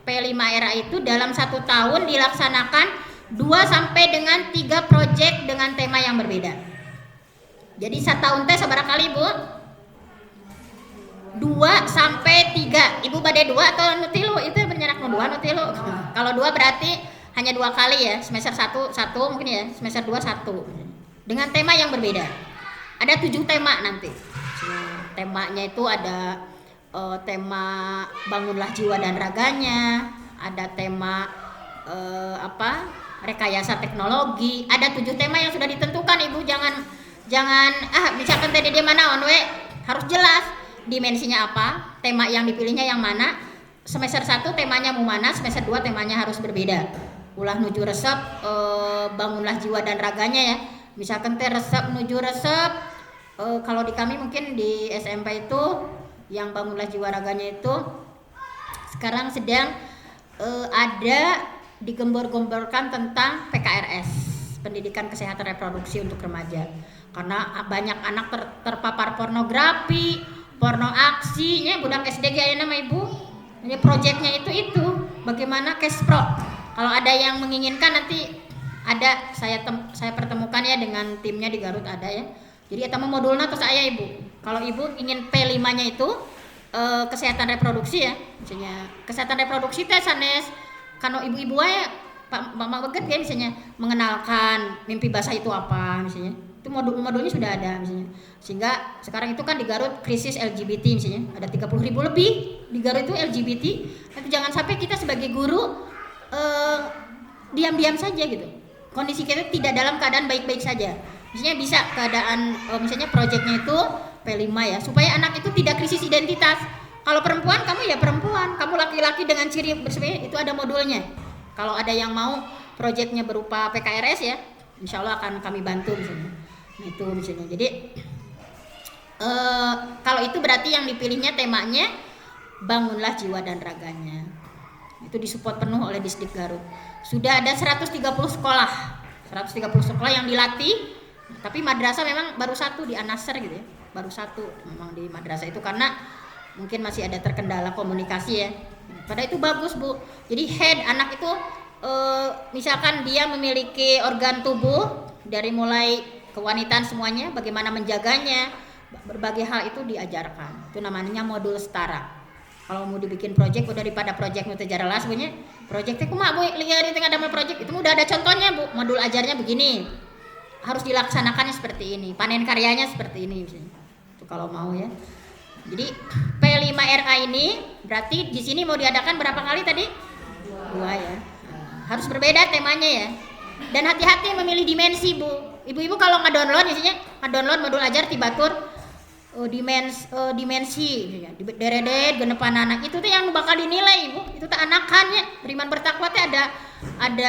P5RA itu dalam 1 tahun dilaksanakan 2 sampai dengan 3 proyek dengan tema yang berbeda. Jadi 1 tahun teh seberapa kali, Bu? 2 sampai 3. Ibu badai 2 atau nutilu? Itu berjarak 2 nutilu. Kalau 2 berarti hanya 2 kali ya. Semester 1 mungkin ya, semester 2 1. Dengan tema yang berbeda. Ada 7 tema nanti. Temanya itu ada tema bangunlah jiwa dan raganya, ada tema rekayasa teknologi. Ada 7 tema yang sudah ditentukan. Ibu jangan misalkan tadi dia mana on we, harus jelas dimensinya apa, tema yang dipilihnya yang mana. Semester 1 temanya mau mana, semester 2 temanya harus berbeda. Ulah nuju resep bangunlah jiwa dan raganya ya. Misalkan resep nuju resep, kalau di kami mungkin di SMP itu yang bangunlah jiwa raganya itu sekarang sedang ada digembor-gemborkan tentang PKRS, pendidikan kesehatan reproduksi untuk remaja. Karena banyak anak terpapar pornografi, porno aksinya, budak SDG ya nama Ibu. Ini proyeknya itu bagaimana Kespro. Kalau ada yang menginginkan nanti ada saya pertemukan ya dengan timnya di Garut ada ya. Jadi eta modulna terus aya Ibu. Kalau Ibu ingin P5-nya itu kesehatan reproduksi ya. Misalnya kesehatan reproduksi teh sanes kalau ibu-ibu ya Mama Beget ya misalnya mengenalkan mimpi basah itu apa misalnya. Itu modulnya sudah ada misalnya. Sehingga sekarang itu kan di Garut krisis LGBT misalnya. Ada 30.000 lebih di Garut itu LGBT. Nanti jangan sampai kita sebagai guru diam-diam saja gitu. Kondisi kita tidak dalam keadaan baik-baik saja. Misalnya bisa keadaan misalnya proyeknya itu P5 ya, supaya anak itu tidak krisis identitas. Kalau perempuan kamu ya perempuan, kamu laki-laki dengan ciri berbeda itu ada modulnya. Kalau ada yang mau proyeknya berupa PKRS ya, insya Allah akan kami bantu misalnya. Nah itu misalnya. Jadi kalau itu berarti yang dipilihnya temanya bangunlah jiwa dan raganya. Itu disupport penuh oleh Disdik Garut. Sudah ada 130 sekolah yang dilatih. Tapi madrasah memang baru 1 di An-Nasr gitu ya. Baru 1 memang di madrasah itu karena mungkin masih ada terkendala komunikasi ya. Padahal itu bagus Bu. Jadi head anak itu misalkan dia memiliki organ tubuh dari mulai kewanitaan semuanya, bagaimana menjaganya, berbagai hal itu diajarkan. Itu namanya modul setara. Kalau mau dibikin project daripada project mutejaralah sebenarnya project itu mah Bu lihat di tengah ada project itu udah ada contohnya Bu. Modul ajarnya begini. Harus dilaksanakannya seperti ini, panen karyanya seperti ini misalnya. Itu kalau mau ya. Jadi P5RA ini berarti di sini mau diadakan berapa kali tadi? 2 ya. Harus berbeda temanya ya. Dan hati-hati memilih dimensi Bu. Ibu-ibu kalau ngedownload misalnya ngedownload modul ajar tibatur dimensi deredet genepan anak itu tuh yang bakal dinilai Bu. Itu tuh anakannya beriman bertakwa tuh ada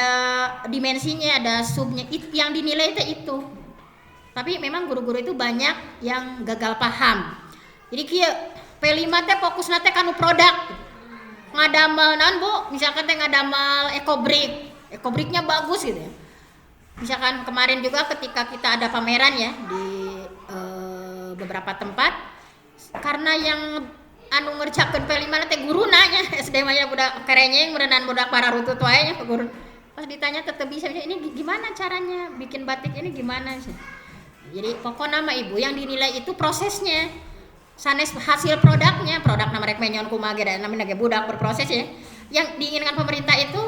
dimensinya, ada subnya yang dinilai itu. Tapi memang guru-guru itu banyak yang gagal paham. Jadi kieu P5 teh fokusna teh kanu produk. Ngadamel naon Bu? Misalkan teh ngadamel ekobrik. Ekobriknya bagus gitu ya. Misalkan kemarin juga ketika kita ada pameran ya di beberapa tempat karena yang anu ngerjakeun P5 teh guruna nya SD mah ya budak kerenyeng merenang budak pararutut wae nya guru. Pas ditanya tetep bisa ini gimana caranya bikin batik ini gimana sih. Jadi pokoknya nama ibu yang dinilai itu prosesnya. Sanes hasil produknya, produk nama rek menyon kumaha ge namina ge budak berproses ya. Yang diinginkan pemerintah itu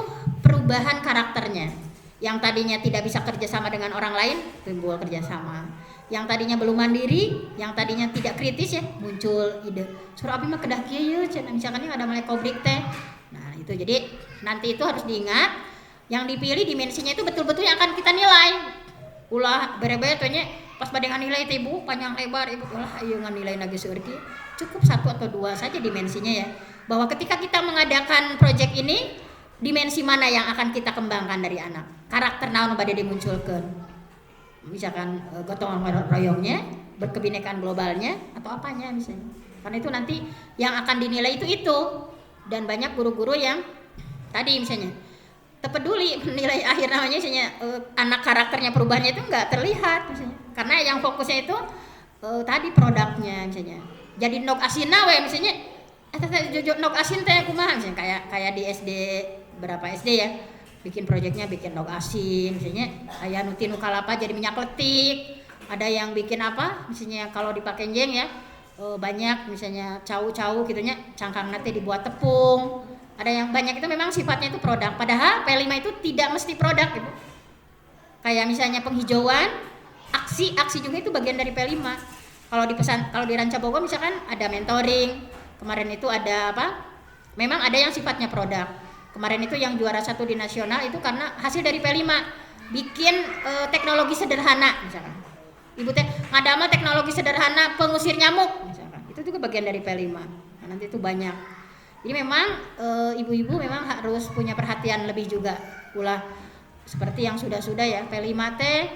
perubahan karakternya. Yang tadinya tidak bisa kerjasama dengan orang lain timbul kerjasama. Yang tadinya belum mandiri, yang tadinya tidak kritis ya muncul ide. Surah abi mah kedah kieu ye, misalkan yang ada melek kobrik teh. Nah, itu jadi nanti itu harus diingat yang dipilih dimensinya itu betul-betul yang akan kita nilai. Ulah bere-bere teh nya pas bade nganilai teh ibu panjang lebar ibu ulah ayo nganilai lagi seueur kieu. Cukup 1 atau 2 saja dimensinya ya. Bahwa ketika kita mengadakan proyek ini dimensi mana yang akan kita kembangkan dari anak? Karakter naon bade dimunculkeun? Misalkan gotong royongnya, berkebinekaan globalnya atau apanya misalnya. Karena itu nanti yang akan dinilai itu. Dan banyak guru-guru yang tadi misalnya terpeduli menilai akhir namanya misalnya anak karakternya perubahannya itu enggak terlihat misalnya. Karena yang fokusnya itu tadi produknya misalnya. Jadi nok asina we misalnya nok asin teh kumaha misalnya kayak di SD berapa SD ya. Bikin proyeknya bikin log asin misalnya aya nu tinu kalapa jadi minyak letik, ada yang bikin apa misalnya kalau dipakai jeng ya banyak misalnya cau-cau gitunya cangkang nanti dibuat tepung, ada yang banyak itu memang sifatnya itu produk, padahal P5 itu tidak mesti produk gitu. Kayak misalnya penghijauan aksi juga itu bagian dari P5. Kalau di Ranca Bogor misalkan ada mentoring, kemarin itu ada apa memang ada yang sifatnya produk. Kemarin itu yang juara 1 di nasional itu karena hasil dari P5 bikin teknologi sederhana misalkan. Ibu teh ngadamel teknologi sederhana pengusir nyamuk misalkan. Itu juga bagian dari P5. Nah, nanti itu banyak. Jadi memang ibu-ibu memang harus punya perhatian lebih juga. Ulah seperti yang sudah-sudah ya P5 teh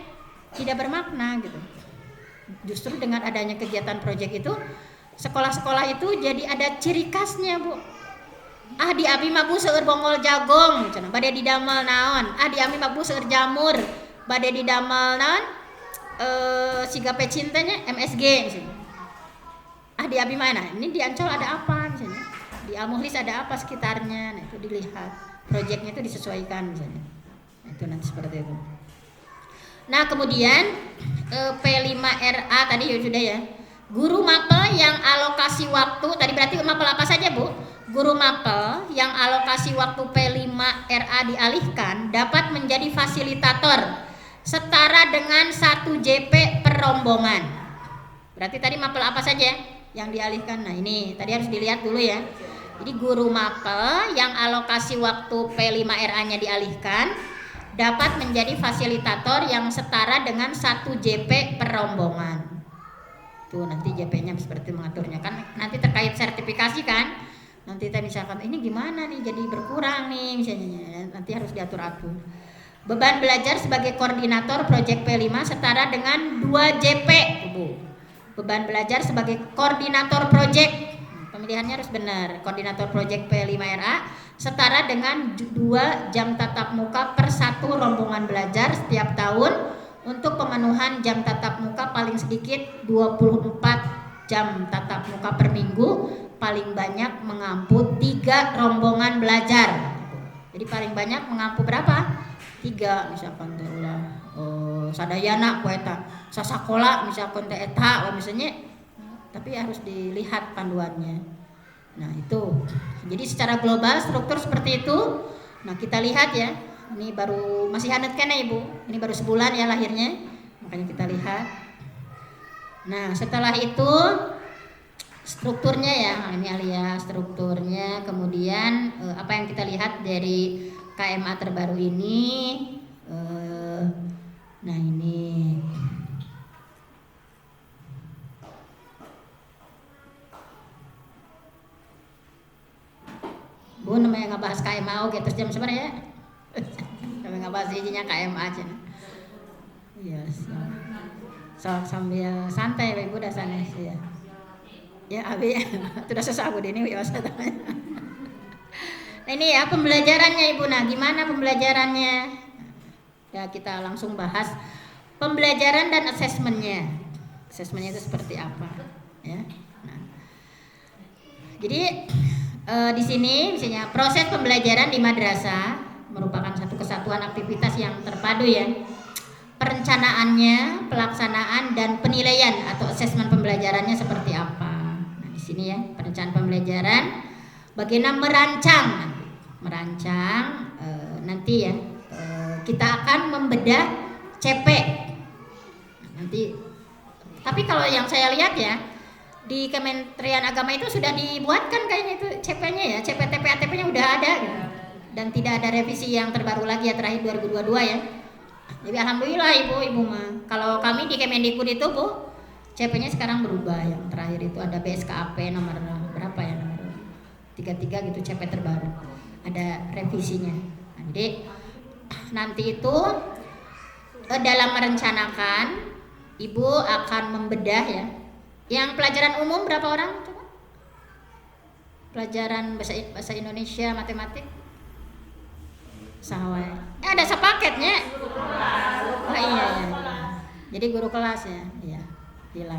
tidak bermakna gitu. Justru dengan adanya kegiatan proyek itu sekolah-sekolah itu jadi ada ciri khasnya, Bu. Di abi mah Bu seueur bongol jagong cenah bade didamel naon. Di abi mah Bu seueur jamur bade didamel naon siga pecin teh nya MSG misalnya. Di abi mah nah ini di Ancol ada apa misalnya. Di Al-Mukhlis ada apa sekitarnya. Nah itu dilihat. Proyeknya itu disesuaikan misalnya. Nah, itu nanti seperti itu. Nah, kemudian P5RA tadi ya sudah ya. Guru mapel yang alokasi waktu tadi berarti mapel apa saja, Bu? Guru mapel yang alokasi waktu P5RA dialihkan dapat menjadi fasilitator setara dengan 1 JP per rombongan. Berarti tadi mapel apa saja yang dialihkan? Nah ini tadi harus dilihat dulu ya. Jadi guru mapel yang alokasi waktu P5RA-nya dialihkan dapat menjadi fasilitator yang setara dengan 1 JP per rombongan. Tuh nanti JP-nya seperti mengaturnya kan nanti terkait sertifikasi kan. Nanti kita misalkan ini gimana nih jadi berkurang nih misalnya nanti harus diatur-atur. Beban belajar sebagai koordinator proyek P5 setara dengan 2 JP, Bu. Beban belajar sebagai koordinator proyek. Pemilihannya harus benar. Koordinator proyek P5RA setara dengan 2 jam tatap muka per 1 rombongan belajar setiap tahun untuk pemenuhan jam tatap muka paling sedikit 24 jam tatap muka per minggu. Paling banyak mengampu 3 rombongan belajar. Jadi paling banyak mengampu berapa? 3 misalkan teh ulah sadayana ku eta. Sasakola misalkan teh eta misalnya. Tapi harus dilihat panduannya. Nah, itu. Jadi secara global struktur seperti itu. Nah, kita lihat ya. Ini baru masih hangat kene Ibu. Ini baru sebulan ya lahirnya. Makanya kita lihat. Nah, setelah itu strukturnya ya, ini alias strukturnya, kemudian apa yang kita lihat dari KMA terbaru ini, nah ini, Bu namanya ngebahas KMA oke terus jam sebenarnya, namanya ngebahas izinnya KMA aja, iya, so sambil santai Ibu dasarnya sih ya. Ya abi sudah selesai aku ini ya nah ini ya pembelajarannya Ibu. Nah gimana pembelajarannya ya kita langsung bahas pembelajaran dan asesmennya itu seperti apa ya. Nah, Jadi di sini misalnya proses pembelajaran di madrasah merupakan satu kesatuan aktivitas yang terpadu ya. Perencanaannya, pelaksanaan dan penilaian atau asesmen pembelajarannya seperti apa. Nah, di sini ya, perencanaan pembelajaran, bagaimana merancang nanti ya kita akan membedah CP. Nanti tapi kalau yang saya lihat ya di Kementerian Agama itu sudah dibuatkan kayaknya itu CP-nya ya, CPTP ATP-nya udah ada gitu. Dan tidak ada revisi yang terbaru lagi ya, terakhir 2022 ya. Jadi alhamdulillah ibu mah. Kalau kami di Kemendikbud itu Bu, CP-nya sekarang berubah. Yang terakhir itu ada BSKAP nomor berapa ya, nomor 33 gitu, CP terbaru. Ada revisinya. Nah, jadi nanti itu dalam merencanakan ibu akan membedah ya. Yang pelajaran umum berapa orang? Coba. Pelajaran bahasa Indonesia, matematik. Sawai. Ada sepaketnya. Oh iya. Jadi guru kelas ya. Iya. Gila.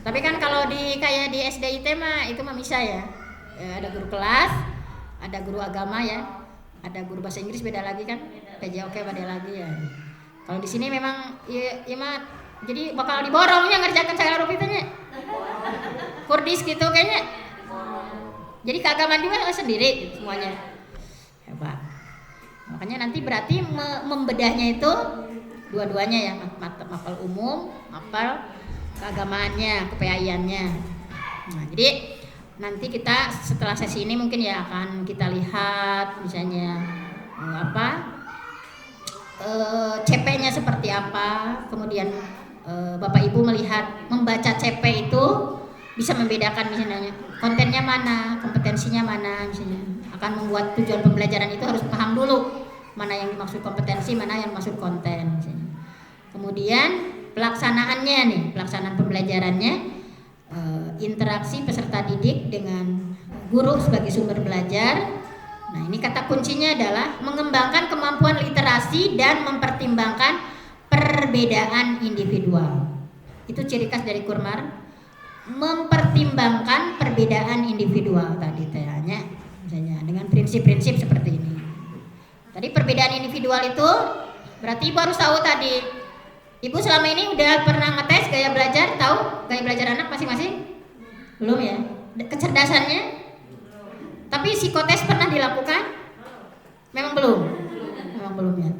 Tapi kan kalau kayak di SDIT mah itu mah bisa ya. Ada guru kelas, ada guru agama ya. Ada guru bahasa Inggris beda lagi kan. PJOK beda lagi ya. Kalau di sini memang ya mah jadi bakal diborongnya ngerjakan cara rupitanya. Kurdis gitu kayaknya. Jadi keagamaan juga sendiri gitu, semuanya. Hebat. Makanya nanti berarti membedahnya itu dua-duanya ya, mapel umum, mapel keagamaannya, kePAI-annya. Nah, jadi nanti kita setelah sesi ini mungkin ya akan kita lihat misalnya CP-nya seperti apa, kemudian Bapak Ibu melihat membaca CP itu bisa membedakan misalnya kontennya mana, kompetensinya mana misalnya. Akan membuat tujuan pembelajaran itu harus paham dulu mana yang dimaksud kompetensi, mana yang dimaksud konten misalnya. Kemudian pelaksanaan pembelajarannya, interaksi peserta didik dengan guru sebagai sumber belajar. Nah, ini kata kuncinya adalah mengembangkan kemampuan literasi dan mempertimbangkan perbedaan individual. Itu ciri khas dari Kurmar, mempertimbangkan perbedaan individual tadi tanya misalnya dengan prinsip-prinsip seperti ini. Tadi perbedaan individual itu berarti Ibu harus tahu tadi. Ibu selama ini udah pernah ngetes gaya belajar, tahu gaya belajar anak masing-masing? Belum ya? Kecerdasannya? Tapi psikotes pernah dilakukan? Memang belum ya.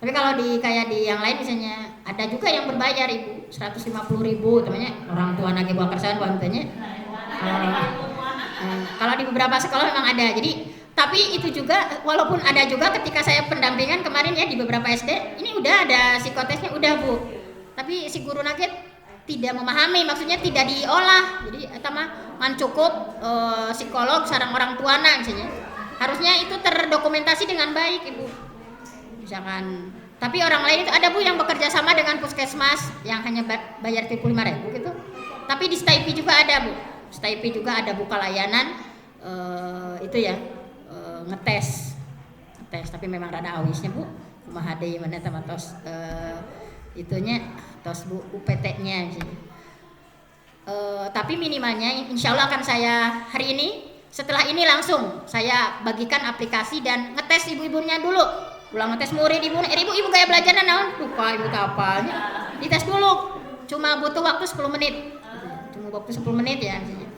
Tapi kalau kayak di yang lain misalnya ada juga yang berbayar Ibu 150.000 temannya orang tua nage buah kerjaan buantanya. Kalau di beberapa sekolah memang ada. Jadi tapi itu juga walaupun ada juga ketika saya pendampingan kemarin ya di beberapa SD ini udah ada psikotesnya udah Bu. Tapi si guru nage tidak memahami, maksudnya tidak diolah. Jadi eta mah ngan cukup psikolog sareng orang tuana misalnya. Harusnya itu terdokumentasi dengan baik Ibu. Misalkan tapi orang lain itu ada Bu yang bekerja sama dengan puskesmas yang hanya bayar 75.000 gitu. Tapi di STIP juga ada Bu. STIP juga ada buka layanan itu ya ngetes tapi memang rada awisnya Bu. Kumaha deui mana teh tos itunya tos Bu UPT-nya sih. Tapi minimalnya insya Allah akan saya hari ini setelah ini langsung saya bagikan aplikasi dan ngetes ibu-ibunya dulu. Ulang ngetes murid ibu gaya belajarnya naon? Lupa ibu kapalnya. Dites dulu. Cuma butuh waktu 10 menit. Cuma waktu 10 menit ya misalnya.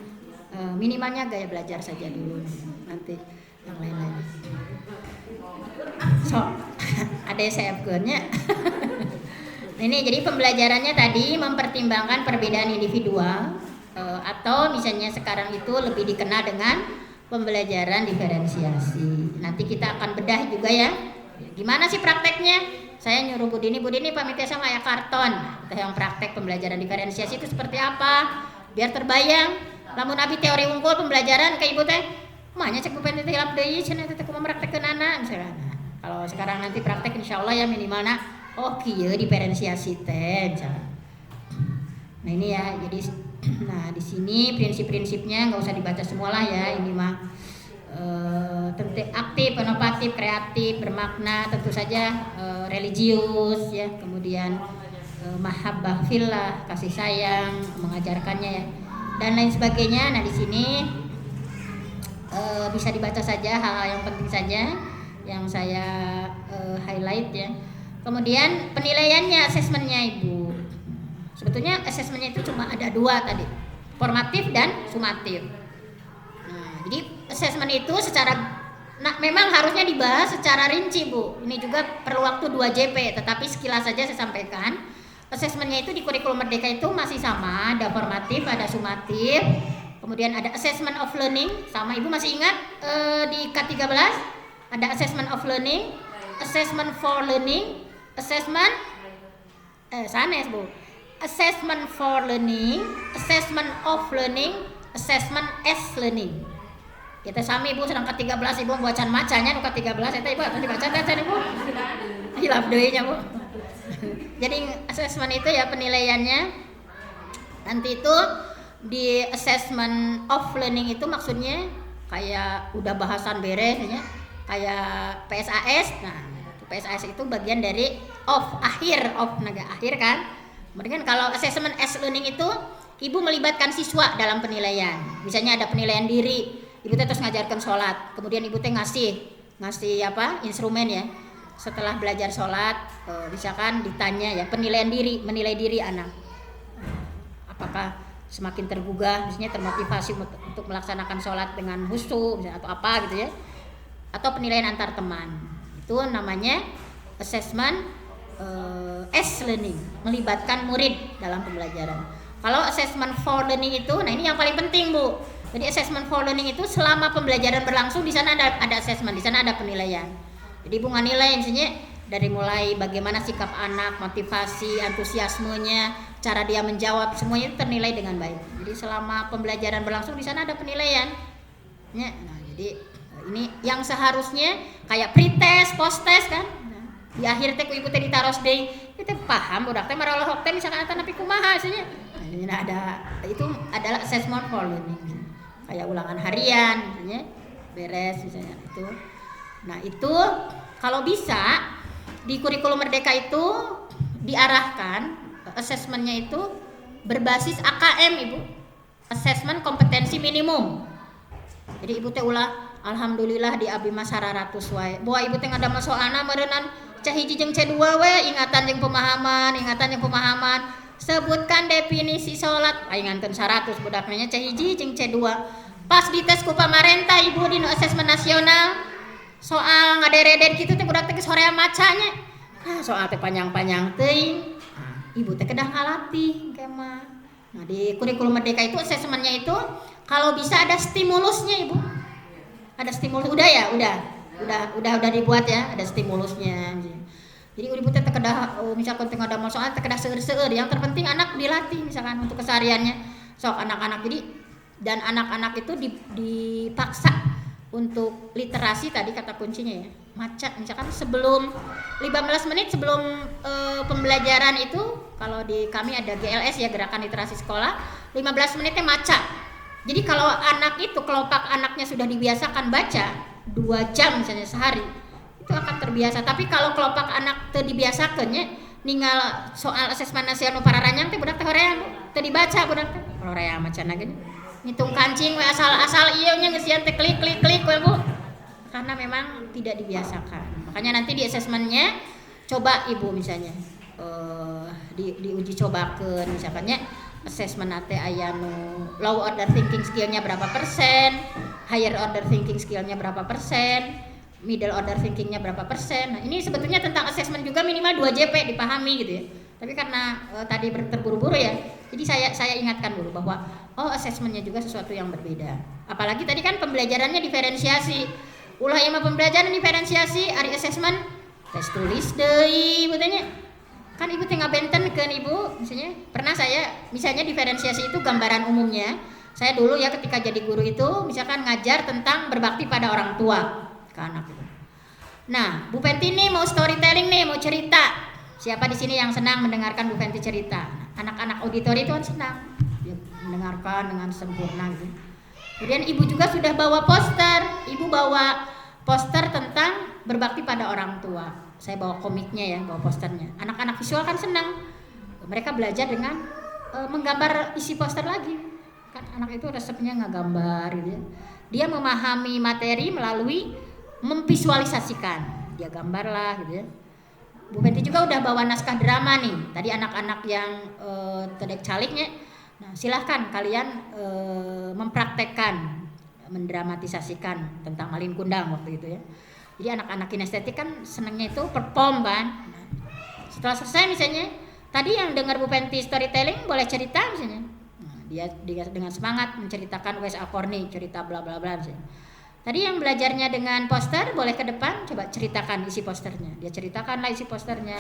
Minimalnya gaya belajar saja dulu. Nanti yang lain-lain. So, ada SFG-nya. Ini jadi pembelajarannya tadi mempertimbangkan perbedaan individual atau misalnya sekarang itu lebih dikenal dengan pembelajaran diferensiasi. Nanti kita akan bedah juga ya. Gimana sih prakteknya? Saya nyuruh Bu Dini pamit sama ya karton. Kita yang praktek pembelajaran diferensiasi itu seperti apa? Biar terbayang. Lamun abi teori unggul pembelajaran ke Ibu teh, mahnya cek bupen teh hilap deui cenah teh kumaha praktekkeun anak misalnya. Kalau sekarang nanti praktek insyaallah ya minimalna kieu diferensiasi teh misalnya. Nah ini ya, jadi di sini prinsip-prinsipnya nggak usah dibaca semua lah ya, ini mah aktif, inovatif, kreatif, bermakna, tentu saja religius ya, kemudian mahabbah fillah, kasih sayang, mengajarkannya ya. dan lain sebagainya. Nah, di sini bisa dibaca saja hal-hal yang penting saja yang saya highlight ya. Kemudian penilaiannya, asesmennya Ibu. Sebetulnya asesmennya itu cuma ada 2 tadi, formatif dan sumatif. Nah, jadi asesmen itu memang harusnya dibahas secara rinci Bu. Ini juga perlu waktu 2 JP, tetapi sekilas saja saya sampaikan. Asesmennya itu di kurikulum Merdeka itu masih sama, ada formatif, ada sumatif. Kemudian ada assessment of learning, sama Ibu masih ingat di K13 ada assessment of learning, assessment for learning, assessment sanes Bu. Assessment for learning, assessment of learning, assessment as learning. Kita sami Ibu sedang K13 Ibu bacaan macanya nu K13 eta Ibu atuh dibaca teh Ibu. Hilaf deui nya Bu. Jadi assessment itu ya penilaiannya. Nanti itu di assessment of learning itu maksudnya kayak udah bahasan beres ya, kayak PSAS. Nah, PSAS itu bagian dari akhir kan. Kemudian kalau assessment as learning itu Ibu melibatkan siswa dalam penilaian. Misalnya ada penilaian diri, Ibu terus ngajarkan sholat, kemudian Ibu ngasih instrumen ya. Setelah belajar sholat, misalkan ditanya ya penilaian diri, menilai diri anak. Apakah semakin tergugah, misalnya termotivasi untuk melaksanakan sholat dengan khusyuk misalnya, atau apa gitu ya, atau penilaian antar teman. Itu namanya assessment as learning, melibatkan murid dalam pembelajaran. Kalau assessment for learning itu, nah ini yang paling penting Bu. Jadi assessment for learning itu selama pembelajaran berlangsung di sana ada assessment, di sana ada penilaian. Jadi Ibu nilai misalnya dari mulai bagaimana sikap anak, motivasi, antusiasmenya, cara dia menjawab, semuanya itu ternilai dengan baik. Jadi selama pembelajaran berlangsung di sana ada penilaian. Nah, jadi ini yang seharusnya kayak pretest, posttest kan. Nah, di akhir teh Ibu teh ditaros deui, kita paham budak teh maralahok teh misalkan eta nepi kumaha cenah. Nah, ada itu adalah assessment for learning. Kayak ulangan harian misalnya beres misalnya itu. Nah, itu kalau bisa di kurikulum Merdeka itu diarahkan asesmennya itu berbasis AKM Ibu, asesmen kompetensi minimum. Jadi Ibu teh ulah alhamdulillah di abdi mah 100 wae. Boa Ibu teh ngada soalna meureunnan C1 jeung C2 we, ingatan jeung pemahaman. Sebutkan definisi salat, ingankeun 100 budaknya C1 jeung C2. Pas dites ku pamarentah Ibu di asesmen nasional, soal ngaderedet kitu teh budak teh geus horea macanya. Soal teh panjang-panjang teuing. Ibu teh kedah ngalatih kemah. Nah, di kurikulum Merdeka itu asesmennya itu kalau bisa ada stimulusnya Ibu. Ada stimulus udah dibuat ya, ada stimulusnya. Jadi Ibu teh kedah misalkan teh ada soal teh kedah seueur-seueur. Yang terpenting anak dilatih misalkan untuk kesehariannya. Sok anak-anak dan anak-anak itu dipaksa untuk literasi tadi kata kuncinya ya. Maca misalkan sebelum 15 menit sebelum pembelajaran itu, kalau di kami ada GLS ya, gerakan literasi sekolah, 15 menitnya maca. Jadi kalau anak itu kelompok anaknya sudah dibiasakan baca 2 jam misalnya sehari, itu akan terbiasa. Tapi kalau kelompok anak teu dibiasakeunnya ninggal soal asesmen nasional pararanyang teh budak teh horeang teu dibaca budak teh horeang macana gini. Ngitung kancing we asal ieu nya geus teh klik we Bu. Karena memang tidak dibiasakan. Makanya nanti di asesmennya coba Ibu misalnya diuji cobakeun misalkannya asesmen teh aya nu low order thinking skillnya berapa persen, higher order thinking skillnya berapa persen, middle order thinkingnya berapa persen. Nah, ini sebetulnya tentang asesmen juga minimal 2 JP dipahami gitu ya. Tapi karena tadi terburu-buru ya, jadi saya ingatkan dulu bahwa asesmennya juga sesuatu yang berbeda. Apalagi tadi kan pembelajarannya diferensiasi. Ulah ieu mah pembelajaran diferensiasi, ari asesmen tes tulis deui Ibu tanya. Kan Ibu teh ngabentenkeun Ibu, misalnya diferensiasi itu gambaran umumnya. Saya dulu ya ketika jadi guru itu misalkan ngajar tentang berbakti pada orang tua ke anak itu. Nah, Bu Fenty nih mau storytelling nih, mau cerita. Siapa di sini yang senang mendengarkan Bu Fenty cerita? Anak-anak auditori itu kan senang mendengarkan dengan sempurna gitu. Kemudian Ibu juga sudah bawa poster. Ibu bawa poster tentang berbakti pada orang tua. Saya bawa komiknya ya, bawa posternya. Anak-anak visual kan senang. Mereka belajar dengan menggambar isi poster lagi. Kan anak itu resepnya ngegambar gitu ya. Dia memahami materi melalui memvisualisasikan. Dia gambar lah gitu ya. Bu Penti juga udah bawa naskah drama nih. Tadi anak-anak yang tedek caliknya. Nah, silahkan kalian mempraktekkan, mendramatisasikan tentang Malin Kundang waktu itu ya. Jadi anak-anak kinestetik kan senangnya itu perform kan. Nah, setelah selesai misalnya, tadi yang dengar Bu Penti storytelling boleh cerita misalnya. Nah, dia dengan semangat menceritakan Wes Acorni, cerita bla bla bla misalnya. Tadi yang belajarnya dengan poster boleh ke depan coba ceritakan isi posternya. Dia ceritakanlah isi posternya.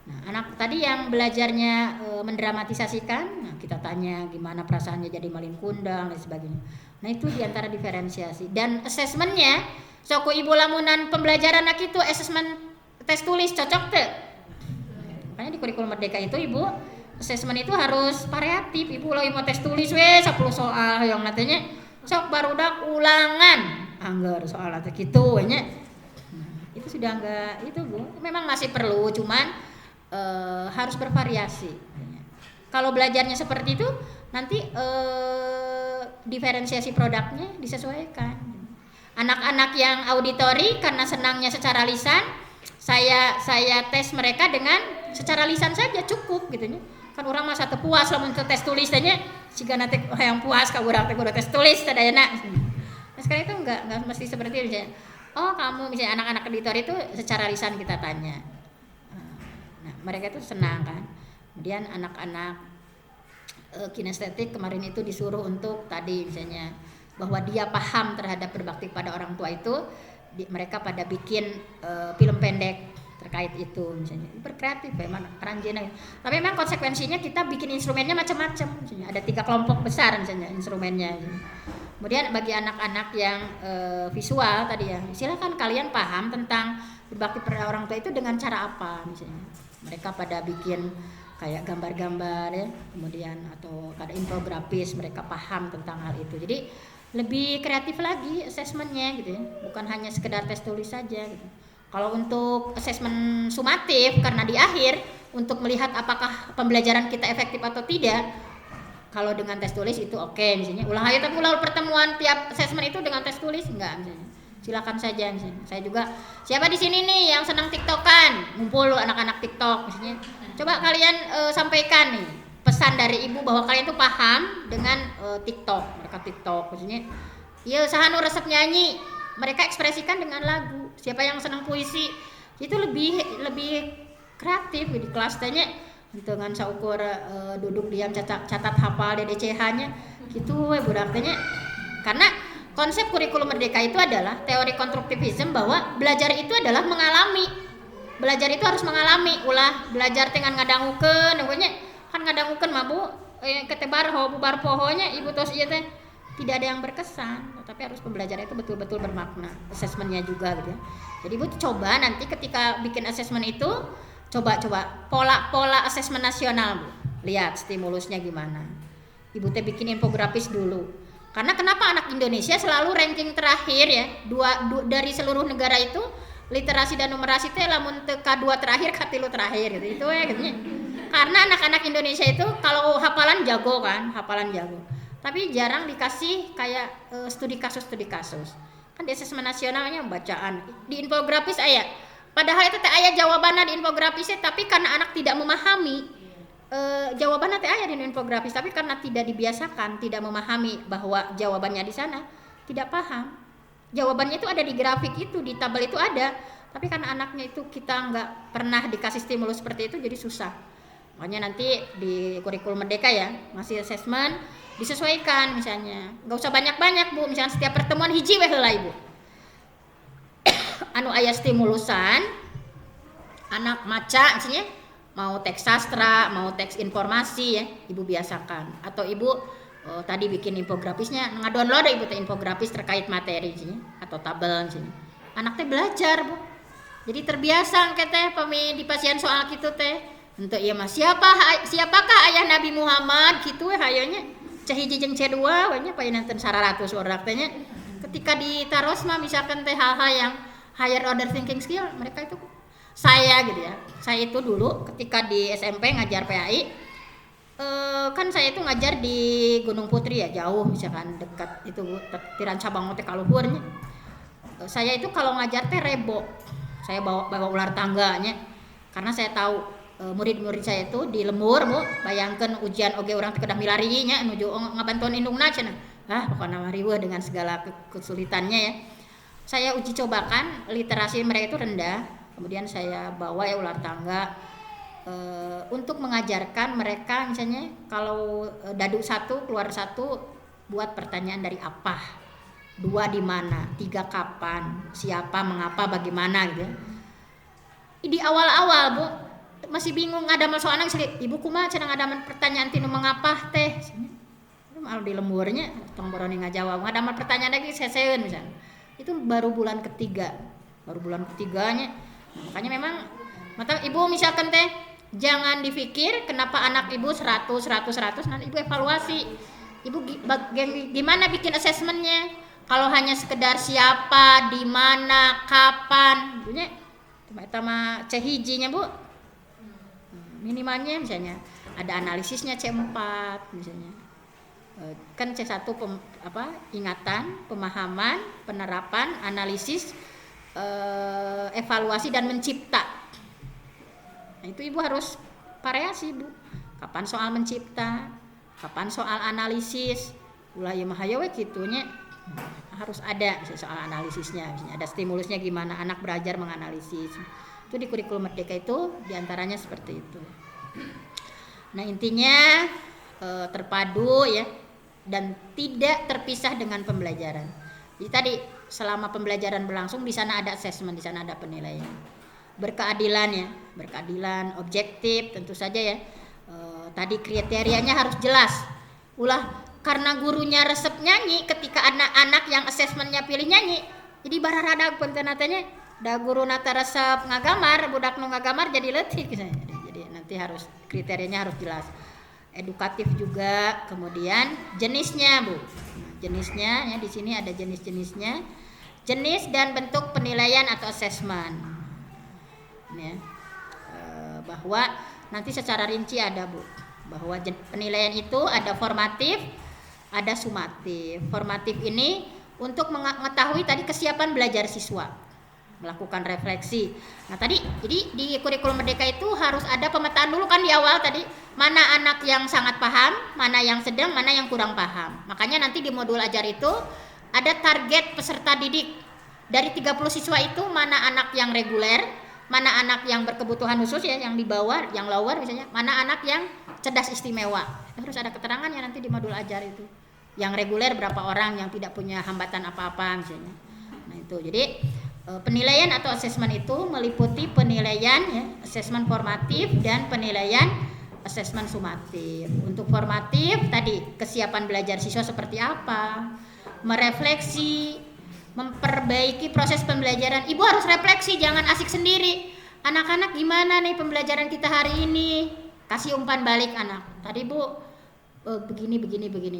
Nah, anak tadi yang belajarnya mendramatisasikan, nah kita tanya gimana perasaannya jadi Malin Kundang dan sebagainya. Nah, itu diantara diferensiasi. Dan asesmennya, soku ibu lamunan pembelajaran anak itu asesmen tes tulis cocok tuh. Makanya di kurikulum Merdeka itu ibu asesmen itu harus variatif. Ibu lagi mau tes tulis 10 soal yang nantinya sok barudak ulangan anggar soal atau gitu nya. Nah, itu sudah enggak itu Bu. Memang masih perlu cuman harus bervariasi. Kalau belajarnya seperti itu nanti diferensiasi produknya disesuaikan. Anak-anak yang auditori karena senangnya secara lisan, saya tes mereka dengan secara lisan saja cukup gitu nya. Kan orang masa puas lamun tes tulis tanya jika nanti yang puas ka urang teh kudu tes tulis sadayana. Nah, sekarang itu enggak mesti seperti itu misalnya. Oh, kamu misalnya anak-anak auditor itu secara lisan kita tanya. Nah, mereka itu senang kan. Kemudian anak-anak kinestetik kemarin itu disuruh untuk tadi misalnya bahwa dia paham terhadap berbakti pada orang tua itu, mereka pada bikin film pendek terkait itu misalnya berkreatif memang keranjena. Tapi memang konsekuensinya kita bikin instrumennya macam-macam misalnya ada 3 kelompok besar misalnya instrumennya. Kemudian bagi anak-anak yang visual tadi ya silakan kalian paham tentang berbakti pada orang tua itu dengan cara apa misalnya mereka pada bikin kayak gambar-gambar ya kemudian atau ada infografis mereka paham tentang hal itu. Jadi lebih kreatif lagi asesmennya gitu ya bukan hanya sekedar tes tulis saja gitu. Kalau untuk asesmen sumatif karena di akhir untuk melihat apakah pembelajaran kita efektif atau tidak, kalau dengan tes tulis itu oke misalnya. Ulah ayo tapi ulah pertemuan tiap asesmen itu dengan tes tulis enggak misalnya. Silakan saja misalnya. Saya juga siapa di sini nih yang senang TikTokan, ngumpul anak-anak TikTok misalnya. Coba kalian sampaikan nih pesan dari ibu bahwa kalian itu paham dengan TikTok, mereka TikTok maksudnya. Iya, sahanu resep nyanyi. Mereka ekspresikan dengan lagu. Siapa yang senang puisi itu lebih kreatif di kelas tanya dengan saukur duduk diam catat hafal DDCH-nya gitu budak tanya. Karena konsep kurikulum Merdeka itu adalah teori konstruktivisme bahwa belajar itu adalah mengalami. Belajar itu harus mengalami. Ulah belajar dengan ngadangukeun pokoknya kan ngadangukeun mah Bu ketebar bubar pohonya ibu tos ieu teh tidak ada yang berkesan, tapi harus pembelajaran itu betul-betul bermakna, asesmennya juga gitu ya. Jadi Ibu coba nanti ketika bikin asesmen itu, coba pola asesmen nasional Bu, lihat stimulusnya gimana. Ibu teh bikin infografis dulu. Karena kenapa anak Indonesia selalu ranking terakhir ya, dari seluruh negara itu literasi dan numerasi teh lamun teu K2 terakhir, K3 terakhir gitu. Itu ya gitu. Karena anak-anak Indonesia itu kalau hafalan jago kan, tapi jarang dikasih kayak studi kasus kan di asesmen nasionalnya bacaan di infografis aya padahal itu teh aya jawabannya di infografisnya tapi karena anak tidak memahami jawabannya teh aya di infografis tapi karena tidak dibiasakan tidak memahami bahwa jawabannya di sana tidak paham jawabannya itu ada di grafik itu di tabel itu ada tapi karena anaknya itu kita nggak pernah dikasih stimulus seperti itu jadi susah makanya nanti di kurikulum Merdeka ya masih asesmen disesuaikan misalnya nggak usah banyak-banyak Bu misalnya setiap pertemuan hiji we heula Ibu anu aya stimulusan anak maca misalnya mau teks sastra mau teks informasi ya Ibu biasakan atau Ibu tadi bikin infografisnya ngadownload Ibu teh infografis terkait materi misalnya atau tabel misalnya anak teh belajar Bu jadi terbiasa engke teh di pasien soal kitu teh untuk ieu mah siapakah ayah Nabi Muhammad kitu we hayonya C1 jeung C2 we nya payeunanteun 100 orang teh nya ketika ditaros mah misalkan teh hal-hal yang higher order thinking skill mereka itu saya gitu ya saya itu dulu ketika di SMP ngajar PAI Kan saya itu ngajar di Gunung Putri ya, jauh misalkan dekat itu Tiran Cabang teh kaluhurnya. Saya itu kalau ngajar teh rebo. Saya bawa ular tangganya. Karena saya tahu murid-murid saya itu di lembur, Bu. Bayangkan ujian oge orang teh kedah milarinya nuju ngabantuan indungna cenah. Pokoknya mariweuh dengan segala kesulitannya ya. Saya uji cobakan literasi mereka itu rendah. Kemudian saya bawa ya ular tangga untuk mengajarkan mereka misalnya kalau dadu 1 keluar 1 buat pertanyaan dari apa, 2 di mana, 3 kapan, siapa, mengapa, bagaimana gitu. Di awal-awal Bu masih bingung ada masuk anak ibu kumaha cenah ada pertanyaan tinu mengapa teh. Malu di lemburnya tong boroni ngajawab. Ada pertanyaan lagi seseun misalnya. Itu baru bulan ketiganya. Makanya memang mata ibu misalkan teh jangan dipikir kenapa anak ibu 100 nanti ibu evaluasi. Ibu gimana bikin asesmennya? Kalau hanya sekedar siapa, di mana, kapan, ibunya cuma C1-nya Bu. Minimalnya misalnya ada analisisnya C4 misalnya. Kan C1 ingatan, pemahaman, penerapan, analisis, evaluasi dan mencipta. Nah, itu ibu harus variasi Bu. Kapan soal mencipta, kapan soal analisis, ulah ya mahaya we kitunya harus ada soal analisisnya. Misalnya ada stimulusnya gimana anak belajar menganalisis. Itu di kurikulum Merdeka itu diantaranya seperti itu. Nah intinya terpadu ya dan tidak terpisah dengan pembelajaran. Jadi tadi selama pembelajaran berlangsung di sana ada assessment, di sana ada penilaian. Berkeadilan, objektif tentu saja ya. Tadi kriterianya harus jelas. Karena gurunya resep nyanyi ketika anak-anak yang asesmennya pilih nyanyi, jadi bararada pentenatanya da guru nata resep ngagamar, budak nu ngagamar jadi leutik gitu. Jadi nanti harus kriterianya harus jelas. Edukatif juga, kemudian jenisnya Bu. Jenisnya ya di sini ada jenis-jenisnya. Jenis dan bentuk penilaian atau asesmen. Ya, bahwa nanti secara rinci ada Bu bahwa penilaian itu ada formatif, ada sumatif. Formatif ini untuk mengetahui tadi kesiapan belajar siswa, melakukan refleksi. Nah tadi jadi di kurikulum Merdeka itu harus ada pemetaan dulu kan di awal tadi mana anak yang sangat paham, mana yang sedang, mana yang kurang paham. Makanya nanti di modul ajar itu ada target peserta didik dari 30 siswa itu mana anak yang reguler, mana anak yang berkebutuhan khusus ya yang di bawah, yang lower misalnya, mana anak yang cerdas istimewa. Harus ada keterangannya nanti di modul ajar itu. Yang reguler berapa orang, yang tidak punya hambatan apa-apa misalnya. Nah itu. Jadi penilaian atau asesmen itu meliputi penilaian ya, asesmen formatif dan penilaian asesmen sumatif. Untuk formatif tadi kesiapan belajar siswa seperti apa, merefleksi, memperbaiki proses pembelajaran. Ibu harus refleksi, jangan asik sendiri. Anak-anak gimana nih pembelajaran kita hari ini? Kasih umpan balik anak. Tadi Bu begini.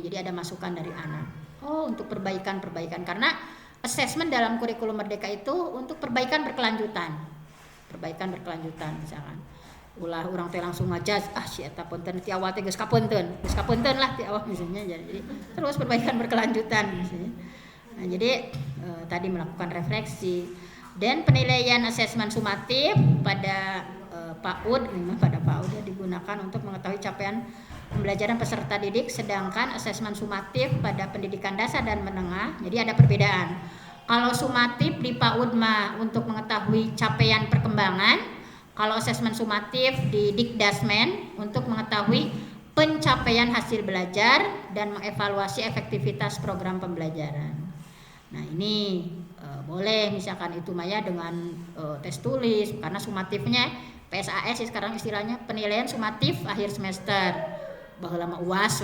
Jadi ada masukan dari anak. Untuk perbaikan karena asesmen dalam kurikulum Merdeka itu untuk perbaikan berkelanjutan misalkan. Ulah orang teh langsung ngajaz si eta punten ti awal teh geus kapunten lah ti awal misalnya. Jadi terus perbaikan berkelanjutan misalnya. Nah, jadi tadi melakukan refleksi dan penilaian asesmen sumatif pada PAUD ya digunakan untuk mengetahui capaian pembelajaran peserta didik, sedangkan asesmen sumatif pada pendidikan dasar dan menengah. Jadi ada perbedaan. Kalau sumatif di PAUD untuk mengetahui capaian perkembangan, kalau asesmen sumatif di Dikdasmen untuk mengetahui pencapaian hasil belajar dan mengevaluasi efektivitas program pembelajaran. Nah ini boleh misalkan itu Maya dengan tes tulis karena sumatifnya PSAS sekarang istilahnya penilaian sumatif akhir semester. Baheula mah UAS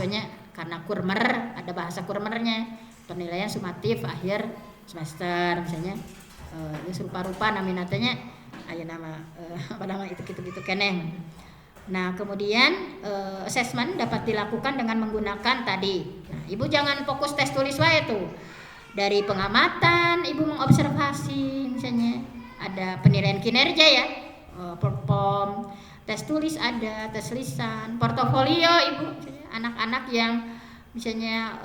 karena kurmer ada bahasa kurmernya penilaian sumatif akhir semester misalnya serupa-rupa naminatenya aya nama itu keneh. Nah kemudian asesmen dapat dilakukan dengan menggunakan tadi. Nah, Ibu jangan fokus tes tulis wae tuh. Dari pengamatan ibu mengobservasi misalnya ada penilaian kinerja ya perform, tes tes tulis ada, tes lisan, portofolio ibu, anak-anak yang misalnya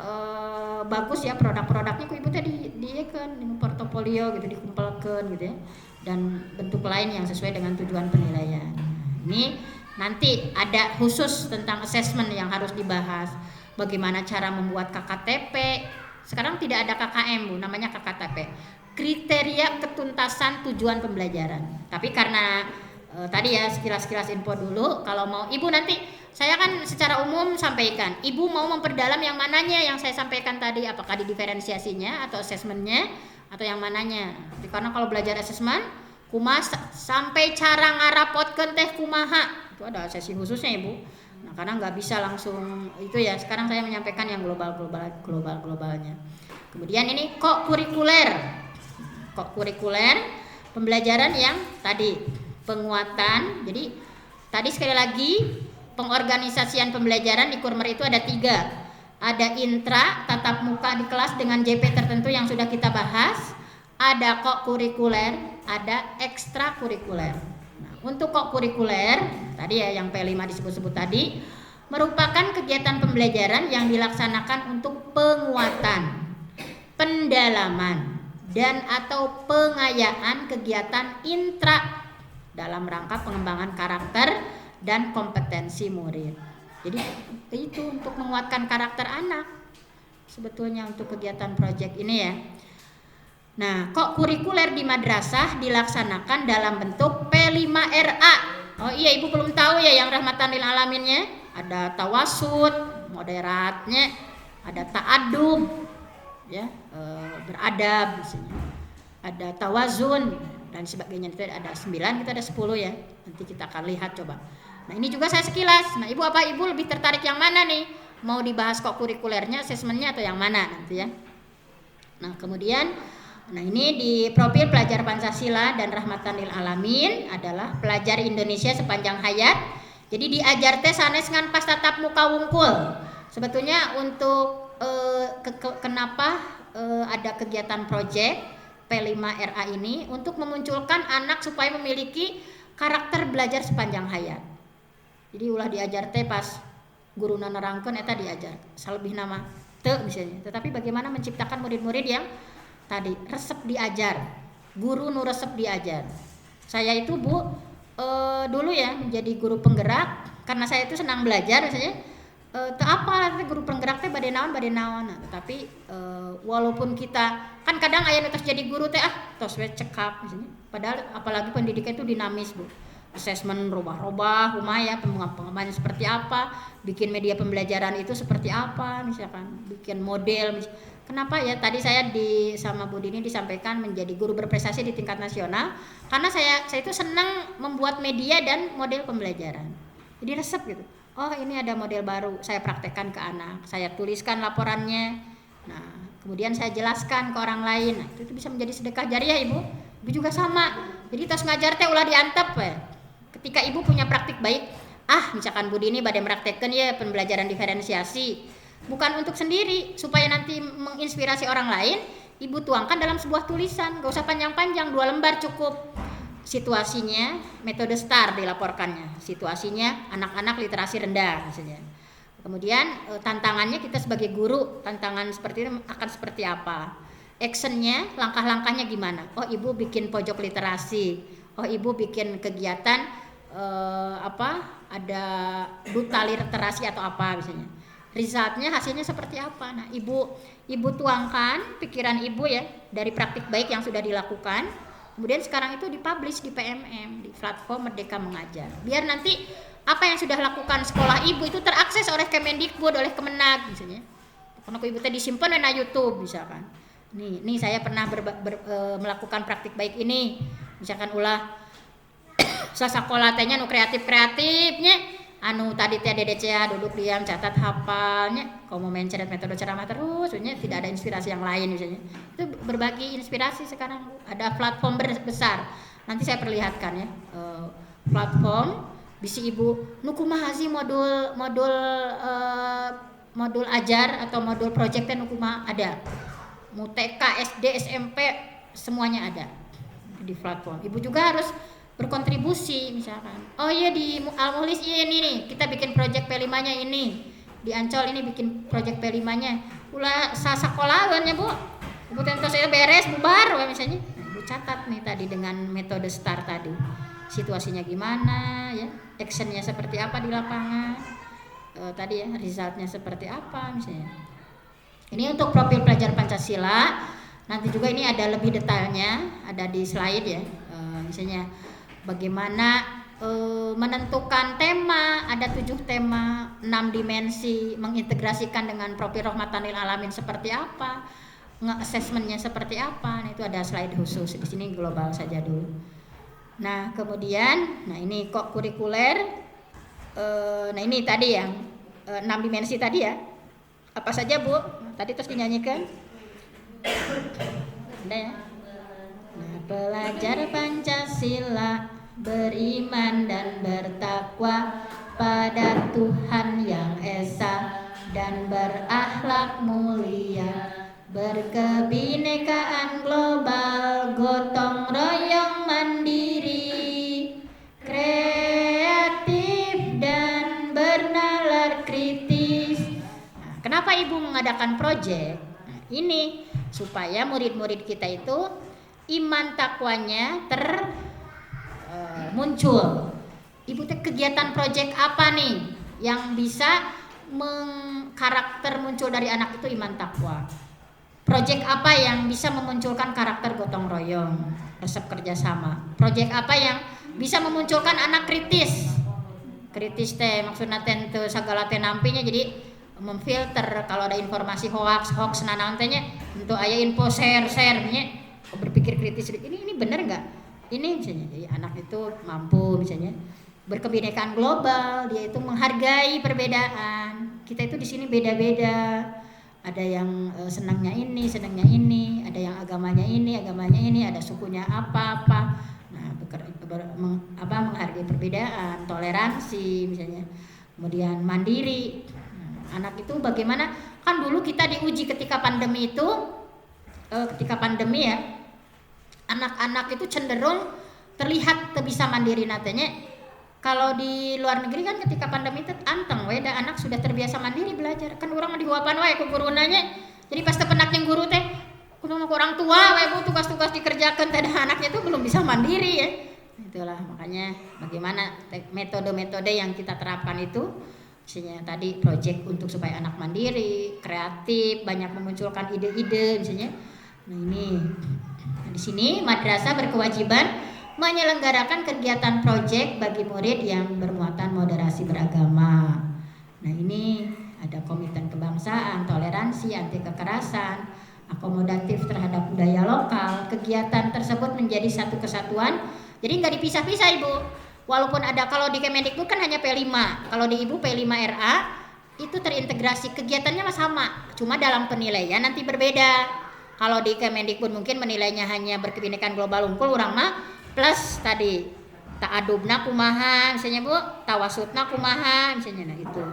bagus ya produk-produknya ku ibu tadi dia kan portofolio gitu dikumpulkan gitu ya, dan bentuk lain yang sesuai dengan tujuan penilaian. Ini nanti ada khusus tentang assessment yang harus dibahas, bagaimana cara membuat KKTP. Sekarang tidak ada KKM Bu, namanya KKTP, kriteria ketuntasan tujuan pembelajaran. Tapi karena tadi ya sekilas info dulu, kalau mau ibu nanti saya kan secara umum sampaikan, ibu mau memperdalam yang mananya yang saya sampaikan tadi, apakah di diferensiasinya atau asesmennya atau yang mananya. Karena kalau belajar asesmen kumaha sampai cara ngarapotkeun teh kumaha itu ada sesi khususnya ibu. Nah, karena nggak bisa langsung itu ya, sekarang saya menyampaikan yang globalnya. Kemudian ini kok kurikuler pembelajaran yang tadi penguatan. Jadi tadi sekali lagi pengorganisasian pembelajaran di Kurmer itu ada 3. Ada intra, tatap muka di kelas dengan JP tertentu yang sudah kita bahas. Ada kok kurikuler, ada ekstra kurikuler. Nah, untuk kok kurikuler tadi ya yang P5 disebut-sebut tadi merupakan kegiatan pembelajaran yang dilaksanakan untuk penguatan, pendalaman, dan atau pengayaan kegiatan intra dalam rangka pengembangan karakter dan kompetensi murid. Jadi itu untuk menguatkan karakter anak sebetulnya untuk kegiatan proyek ini ya. Nah, kok kurikuler di madrasah dilaksanakan dalam bentuk P5RA. Oh iya, ibu belum tahu ya yang rahmatan lil alaminnya. Ada tawasud, moderatnya, ada ta'adub, ya, beradab misalnya. Ada tawazun dan sebagainya. Itu ada 9, kita ada 10 ya. Nanti kita akan lihat coba. Nah, ini juga saya sekilas. Nah, ibu lebih tertarik yang mana nih? Mau dibahas kok kurikulernya, asesmennya atau yang mana nanti ya? Nah, kemudian ini di profil pelajar Pancasila dan rahmatan lil alamin adalah pelajar Indonesia sepanjang hayat. Jadi diajar teh sanes ngan pas tatap muka wungkul. Sebetulnya untuk kenapa ada kegiatan proyek P5RA ini untuk memunculkan anak supaya memiliki karakter belajar sepanjang hayat. Jadi ulah diajar teh pas guruna nerangkeun eta diajar salebih nama teu misalnya. Tetapi bagaimana menciptakan murid-murid yang tadi resep diajar, guru nu resep diajar. Saya itu Bu dulu ya menjadi guru penggerak karena saya itu senang belajar misalnya. Guru penggerak teh bade naon. Nah, tetapi walaupun kita kan kadang aya nu tos jadi guru teh tos we cekap misalnya. Padahal apalagi pendidikan itu dinamis Bu. Asesmen rubah-rubah, ya pengembangan seperti apa, bikin media pembelajaran itu seperti apa, misalkan bikin model. Kenapa ya tadi saya sama Bu Dini disampaikan menjadi guru berprestasi di tingkat nasional karena saya itu senang membuat media dan model pembelajaran. Jadi resep gitu. Oh, ini ada model baru, saya praktekkan ke anak, saya tuliskan laporannya. Nah, kemudian saya jelaskan ke orang lain. Nah, itu bisa menjadi sedekah jariah Ibu. Ibu juga sama. Jadi tos ngajar teh ulah diantep ya. Ketika Ibu punya praktik baik, misalkan Bu Dini bade meraktekkeun ya pembelajaran diferensiasi. Bukan untuk sendiri, supaya nanti menginspirasi orang lain, Ibu tuangkan dalam sebuah tulisan, gak usah panjang-panjang, 2 lembar cukup. Situasinya, metode STAR dilaporkannya. Situasinya anak-anak literasi rendah misalnya. Kemudian tantangannya kita sebagai guru, tantangan seperti ini akan seperti apa? Actionnya, langkah-langkahnya gimana? Oh, Ibu bikin pojok literasi. Oh, Ibu bikin kegiatan ada duta literasi atau apa misalnya. Resultnya hasilnya seperti apa? Nah, ibu tuangkan pikiran Ibu ya dari praktik baik yang sudah dilakukan. Kemudian sekarang itu dipublish di PMM, di platform Merdeka Mengajar. Biar nanti apa yang sudah lakukan sekolah Ibu itu terakses oleh Kemendikbud, oleh Kemenag misalnya. Karena Ibu tadi simpan di YouTube misalkan. Nih saya pernah melakukan praktik baik ini. Misalkan ulah sasakola tehnya nu kreatifnya tadi teh DDCA duduk diam catat hafalnya, kalau mau mencret metode ceramah terus, sebenarnya tidak ada inspirasi yang lain misalnya. Itu berbagi inspirasi sekarang ada platform besar. Nanti saya perlihatkan ya platform bisi Ibu nu kumaha sih modul ajar atau modul project teh nu kumaha ada. Mau TK, SD, SMP semuanya ada di platform. Ibu juga harus berkontribusi misalkan. Oh iya di Al-Mukhlis iya ini nih, kita bikin project P5-nya ini. Di Ancol ini bikin project P5-nya. Ulah sasekolahan ya, Bu. Ibu tentu saya beres bubar misalnya. Nah, Ibu catat nih tadi dengan metode STAR tadi. Situasinya gimana ya? Actionnya seperti apa di lapangan? Tadi ya, resultnya seperti apa misalnya. Ini untuk profil pelajar Pancasila. Nanti juga ini ada lebih detailnya, ada di slide ya. Misalnya bagaimana menentukan tema, ada 7 tema, 6 dimensi, mengintegrasikan dengan profil Rahmatan lil Alamin seperti apa, nge-assessmentnya seperti apa. Nah, itu ada slide khusus. Di sini global saja dulu. Nah, kemudian, nah ini kok kurikuler. Nah ini tadi yang 6 dimensi tadi ya. Apa saja, Bu? Tadi terus dinyanyikan. Ada ya? Nah, pelajar Pancasila beriman dan bertakwa pada Tuhan yang Esa dan berakhlak mulia, berkebinekaan global, gotong royong mandiri, kreatif dan bernalar kritis. Nah, kenapa Ibu mengadakan proyek? Nah, ini supaya murid-murid kita itu iman takwanya muncul. Ibu kegiatan proyek apa nih yang bisa karakter muncul dari anak itu iman takwa? Proyek apa yang bisa memunculkan karakter gotong royong, resep kerjasama? Proyek apa yang bisa memunculkan anak kritis? Kritis teh maksudnya tentu segala teh nampinya, jadi memfilter kalau ada informasi hoax nanantenya untuk aya info share nya, berpikir kritis, ini benar nggak? Ini misalnya, jadi anak itu mampu misalnya berkebinekaan global, dia itu menghargai perbedaan. Kita itu di sini beda-beda. Ada yang senangnya ini, ada yang agamanya ini, ada sukunya apa. Nah, menghargai perbedaan, toleransi misalnya. Kemudian mandiri. Nah, anak itu bagaimana? Kan dulu kita diuji ketika pandemi itu, ya. Anak-anak itu cenderung terlihat bisa mandiri natanya. Kalau di luar negeri kan ketika pandemi itu anteng we da anak sudah terbiasa mandiri belajar. Kan orang di huapan wae ku guru nanya. Jadi pas tepenak yang guru teh kudu orang tua we Bu tugas-tugas dikerjakan teh anaknya itu belum bisa mandiri ya. Itulah makanya bagaimana metode-metode yang kita terapkan itu misalnya tadi proyek untuk supaya anak mandiri, kreatif, banyak memunculkan ide-ide misalnya. Nah, ini di sini madrasah berkewajiban menyelenggarakan kegiatan proyek bagi murid yang bermuatan moderasi beragama. Nah, ini ada komitmen kebangsaan, toleransi, anti kekerasan, akomodatif terhadap budaya lokal. Kegiatan tersebut menjadi satu kesatuan. Jadi nggak dipisah-pisah Ibu. Walaupun ada kalau di Kemendikbud kan hanya P5, kalau di Ibu P5RA itu terintegrasi kegiatannya sama, cuma dalam penilaian nanti berbeda. Kalau di Kemendikbud mungkin menilainya hanya berkebinekaan global unggul urang mah plus tadi ta'adubna kumaha misalnya Bu, tawasutna kumaha misalnya, nah itu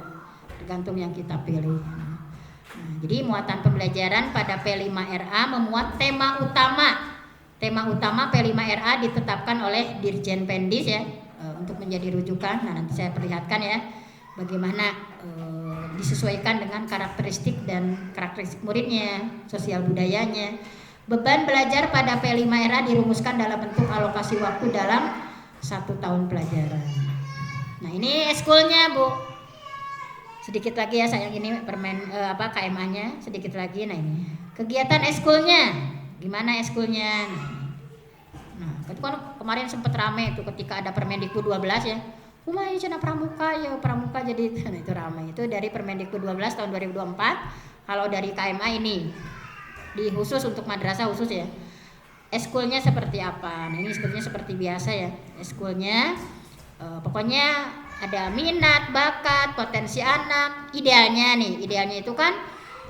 tergantung yang kita pilih. Nah, jadi muatan pembelajaran pada P5RA memuat tema utama. Tema utama P5RA ditetapkan oleh Dirjen Pendis ya untuk menjadi rujukan. Nah, nanti saya perlihatkan ya bagaimana disesuaikan dengan karakteristik muridnya, sosial budayanya. Beban belajar pada P5RA dirumuskan dalam bentuk alokasi waktu dalam 1 tahun pelajaran. Nah, ini eskulnya Bu. Sedikit lagi ya sayang, ini KMA-nya sedikit lagi. Nah, ini kegiatan eskulnya. Gimana eskulnya? Nah, itu kan kemarin sempat rame itu ketika ada Permendikbud 12 ya. Kumai cenah pramuka jadi nah, itu ramai. Itu dari Permendikbud 12 tahun 2024. Kalau dari KMA ini di khusus untuk madrasah khusus ya. Eskulnya seperti apa? Nah, ini sebetulnya seperti biasa ya. Eskulnya pokoknya ada minat, bakat, potensi anak. Idealnya itu kan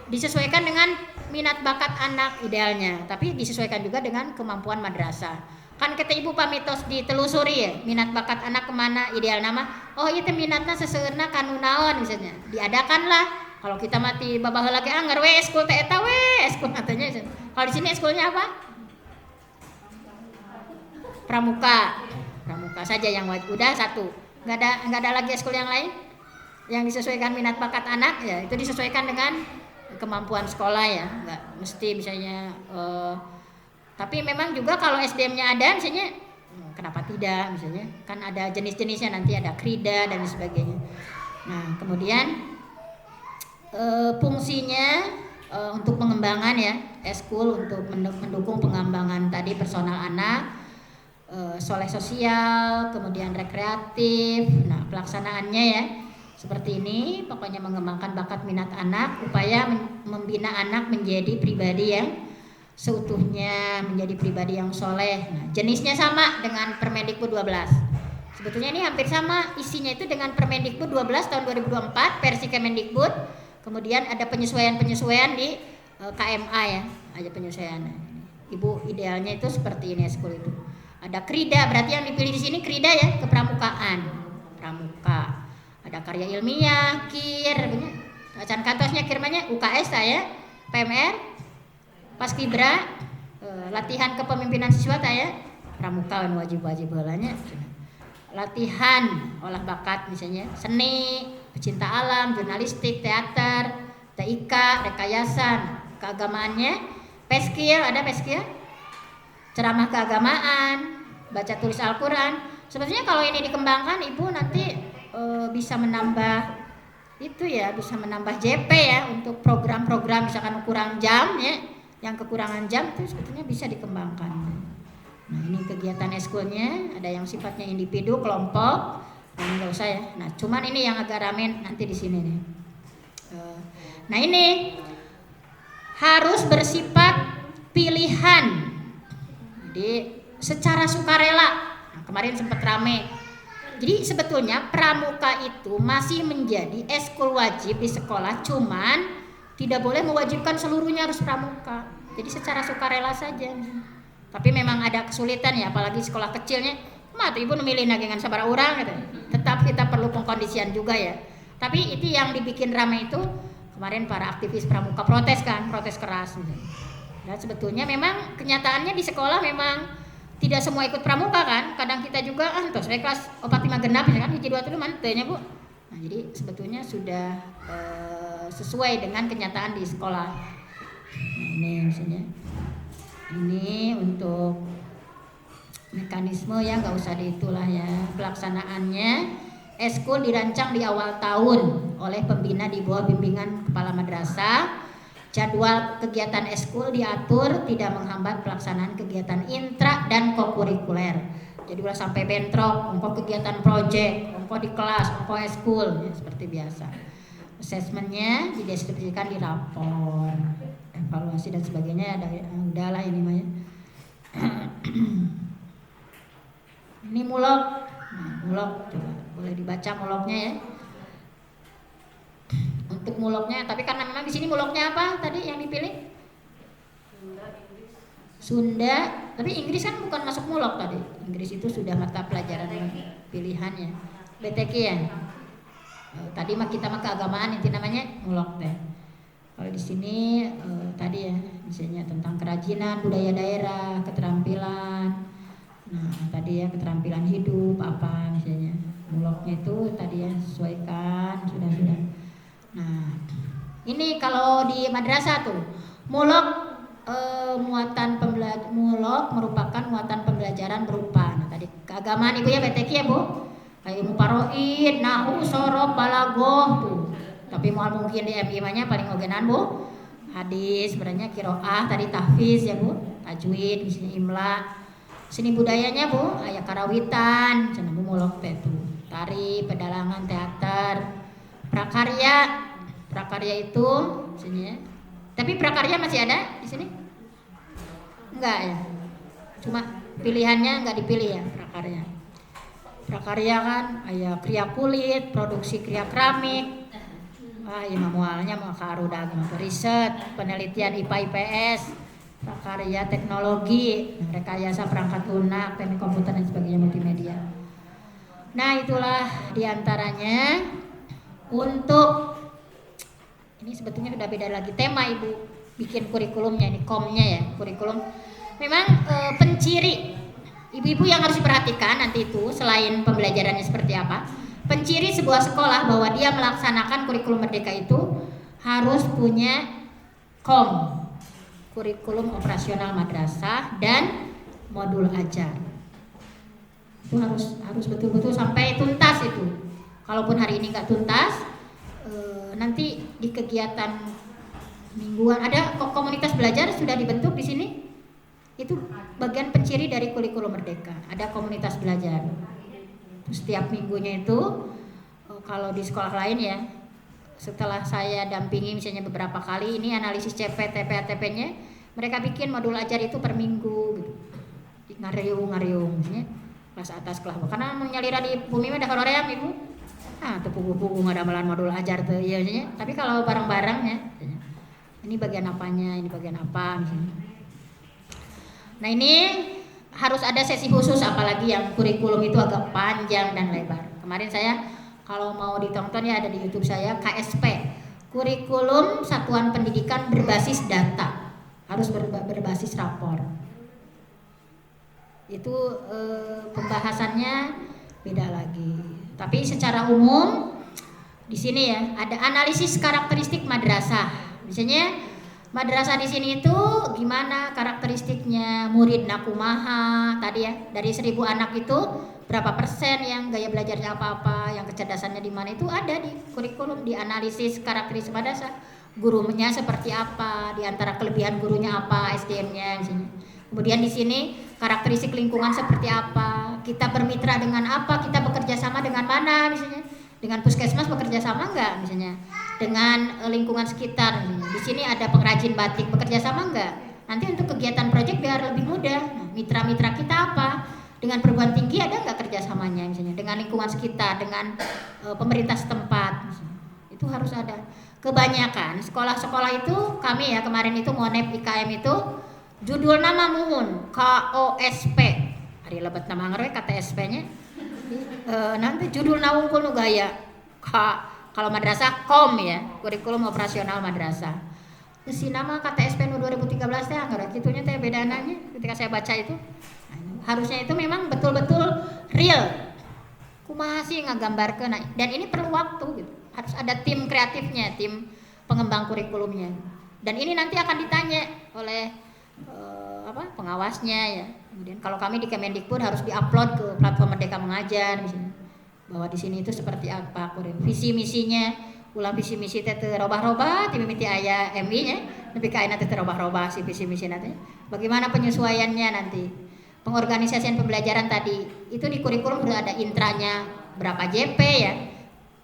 disesuaikan dengan minat bakat anak idealnya, tapi disesuaikan juga dengan kemampuan madrasah. Kan kata Ibu pamitos ditelusuri ya, minat bakat anak kemana ideal nama. Oh itu minatnya seseurna kanu naon misalnya. Diadakanlah. Kalau kita mati babaheula ge anger we eskul teh eta we, eskul katanya. Kalau di sini eskulnya apa? Pramuka. pramuka saja yang wajib. Udah satu, nggak ada lagi eskul yang lain yang disesuaikan minat bakat anak ya, itu disesuaikan dengan kemampuan sekolah ya, nggak mesti misalnya tapi memang juga kalau SDM-nya ada misalnya kenapa tidak, misalnya kan ada jenis-jenisnya, nanti ada krida dan sebagainya. Nah kemudian fungsinya untuk pengembangan ya, eskul untuk mendukung pengembangan tadi personal anak, soleh sosial, kemudian rekreatif. Nah pelaksanaannya ya seperti ini, pokoknya mengembangkan bakat minat anak, upaya membina anak menjadi pribadi yang seutuhnya, menjadi pribadi yang soleh. Nah, jenisnya sama dengan Permendikbud 12. Sebetulnya ini hampir sama isinya itu dengan Permendikbud 12 tahun 2024 versi Kemendikbud. Kemudian ada penyesuaian-penyesuaian di KMA ya, ada penyesuaian. Ibu idealnya itu seperti ini eskul itu. Ada krida, berarti yang dipilih di sini krida ya, kepramukaan, pramuka. Ada karya ilmiah, KIR, bacaan kantosnya kirmanya UKS saya, PMR, Paskibra, latihan kepemimpinan siswa saya, pramuka wajib-wajib bolanya. Latihan olah bakat misalnya seni, pecinta alam, jurnalistik, teater, TIK, rekayasan, keagamaannya, peskil, ada peskil, ceramah keagamaan, baca tulis Al-Quran. Sebetulnya kalau ini dikembangkan ibu nanti bisa menambah itu ya, bisa menambah JP ya untuk program-program misalkan kurang jam ya, yang kekurangan jam itu sebetulnya bisa dikembangkan. Nah ini kegiatan eskulnya ada yang sifatnya individu, kelompok, ini nggak usah ya. Nah cuman ini yang agak rame nanti di sini nih. Nah ini harus bersifat pilihan, jadi secara sukarela. Nah, kemarin sempat rame. Jadi sebetulnya pramuka itu masih menjadi eskul wajib di sekolah, cuman tidak boleh mewajibkan seluruhnya harus pramuka. Jadi secara sukarela saja. Tapi memang ada kesulitan ya, apalagi sekolah kecilnya. Tuh ibu memilih nagengan sabar orang gitu. Tetap kita perlu pengkondisian juga ya. Tapi itu yang dibikin ramai itu kemarin para aktivis pramuka protes kan, protes keras. Dan sebetulnya memang kenyataannya di sekolah memang tidak semua ikut pramuka kan, kadang kita juga terus saya kelas 45 genap ya kan, hiji 2 mantenya Bu. Nah, jadi sebetulnya sudah sesuai dengan kenyataan di sekolah. Nah, ini misalnya ini untuk mekanisme ya, nggak usah diitulah ya. Pelaksanaannya eskul dirancang di awal tahun oleh pembina di bawah bimbingan kepala madrasah. Jadwal kegiatan eskul diatur tidak menghambat pelaksanaan kegiatan intra dan kokurikuler. Jadi udah sampai bentrok, ongko kegiatan proyek, ongko di kelas, ongko eskul, ya, seperti biasa. Asesmennya dideskripsikan di rapor, evaluasi dan sebagainya. Udahlah ini mah ya. Ini mulok, nah, mulok coba boleh dibaca muloknya ya. Untuk muloknya, tapi karena memang di sini muloknya apa tadi yang dipilih? Sunda, tapi Inggris kan bukan masuk mulok tadi. Inggris itu sudah mata pelajaran pilihannya. BTK ya. Tadi mah kita mah keagamaan itu namanya mulok teh. Kalau di sini tadi ya misalnya tentang kerajinan, budaya daerah, keterampilan. Nah, tadi ya keterampilan hidup apa misalnya. Muloknya itu tadi ya sesuaikan sudah. Nah, ini kalau di madrasah tuh mulok mulok merupakan muatan pembelajaran berupa. Nah, tadi keagamaan ibu ya BTK ya Bu. Kayak ilmu paroid, nahu, sorof, balagoh tuh. Tapi mungkin di MI-nya paling ogenan Bu. Hadis, sebenarnya kiroah, tadi tahfiz ya Bu. Tajwid, misalnya imla. Seni budayanya Bu, aya karawitan, cenah Bu mulok teh tuh. Tari, pedalangan, teater. Prakarya itu sini ya. Tapi prakarya masih ada di sini? Enggak ya. Cuma pilihannya enggak dipilih ya prakarya. Prakarya kan aya kriya kulit, produksi kriya keramik. Iya mualnya mau karudag riset, penelitian IPA IPS, prakarya teknologi, rekayasa perangkat lunak, teknik komputer dan sebagainya multimedia. Nah, itulah diantaranya. Untuk ini sebetulnya sudah beda lagi tema ibu bikin kurikulumnya, ini komnya ya kurikulum. Memang penciri Ibu-ibu yang harus diperhatikan nanti itu selain pembelajarannya seperti apa, penciri sebuah sekolah bahwa dia melaksanakan kurikulum merdeka itu harus punya KOM, kurikulum operasional madrasah, dan modul ajar. Itu harus betul-betul sampai tuntas itu. Kalaupun hari ini nggak tuntas, nanti di kegiatan mingguan ada komunitas belajar sudah dibentuk di sini. Itu bagian penciri dari kurikulum merdeka. Ada komunitas belajar. Setiap minggunya itu, kalau di sekolah lain ya, setelah saya dampingi misalnya beberapa kali, ini analisis CP, TP, ATP-nya, mereka bikin modul ajar itu per minggu gitu. Ngariung misalnya kelas atas, kelas bawah. Karena menyalira di bumi ada honoream ibu. Tepugu-pugu ada malan modul ajar tuh ya misalnya. Tapi kalau bareng-bareng ya, ini bagian apanya, ini bagian apa misalnya. Nah ini harus ada sesi khusus, apalagi yang kurikulum itu agak panjang dan lebar. Kemarin saya kalau mau ditonton ya ada di YouTube saya, KSP, kurikulum satuan pendidikan berbasis data, harus berbasis rapor. Itu pembahasannya beda lagi. Tapi secara umum di sini ya ada analisis karakteristik madrasah. Misalnya madrasah di sini itu gimana karakteristiknya, murid nakumaha tadi ya, dari 1000 anak itu berapa persen yang gaya belajarnya apa-apa, yang kecerdasannya di mana, itu ada di kurikulum, di analisis karakteristik madrasah. Gurunya seperti apa, di antara kelebihan gurunya apa, SDM-nya misalnya. Kemudian di sini karakteristik lingkungan seperti apa, kita bermitra dengan apa, kita bekerja sama dengan mana misalnya. Dengan puskesmas bekerja sama enggak misalnya, dengan lingkungan sekitar misalnya. Di sini ada pengrajin batik, bekerja sama enggak? Nanti untuk kegiatan proyek biar lebih mudah. Nah, mitra-mitra kita apa? Dengan perguruan tinggi ada enggak kerjasamanya misalnya, dengan lingkungan sekitar, dengan pemerintah setempat misalnya. Itu harus ada. Kebanyakan sekolah-sekolah itu kami ya kemarin itu Monep IKM itu judul nama muhun KOSP. Hari lebat nama ngerwe kata SP-nya. Nanti judul naung kuno gaya kalau madrasah KOM ya, kurikulum operasional madrasah. Si nama kata SP 2013 teh anggar kitunya teh bedananya ketika saya baca itu. Harusnya itu memang betul-betul real. Kumaha sih ngagambarkeun. Nah, dan ini perlu waktu gitu. Harus ada tim kreatifnya, tim pengembang kurikulumnya. Dan ini nanti akan ditanya oleh pengawasnya ya. Kemudian kalau kami di Kemendikbud harus diupload ke platform Merdeka Mengajar misalnya, bahwa di sini itu seperti apa visi misinya, ulah visi misi teh robah-robah ti mimiti aya MI nya, nepi ka ayeuna teh robah-robah si visi misi nanti. Bagaimana penyesuaiannya nanti? Pengorganisasian pembelajaran tadi itu di kurikulum udah ada intranya berapa JP ya.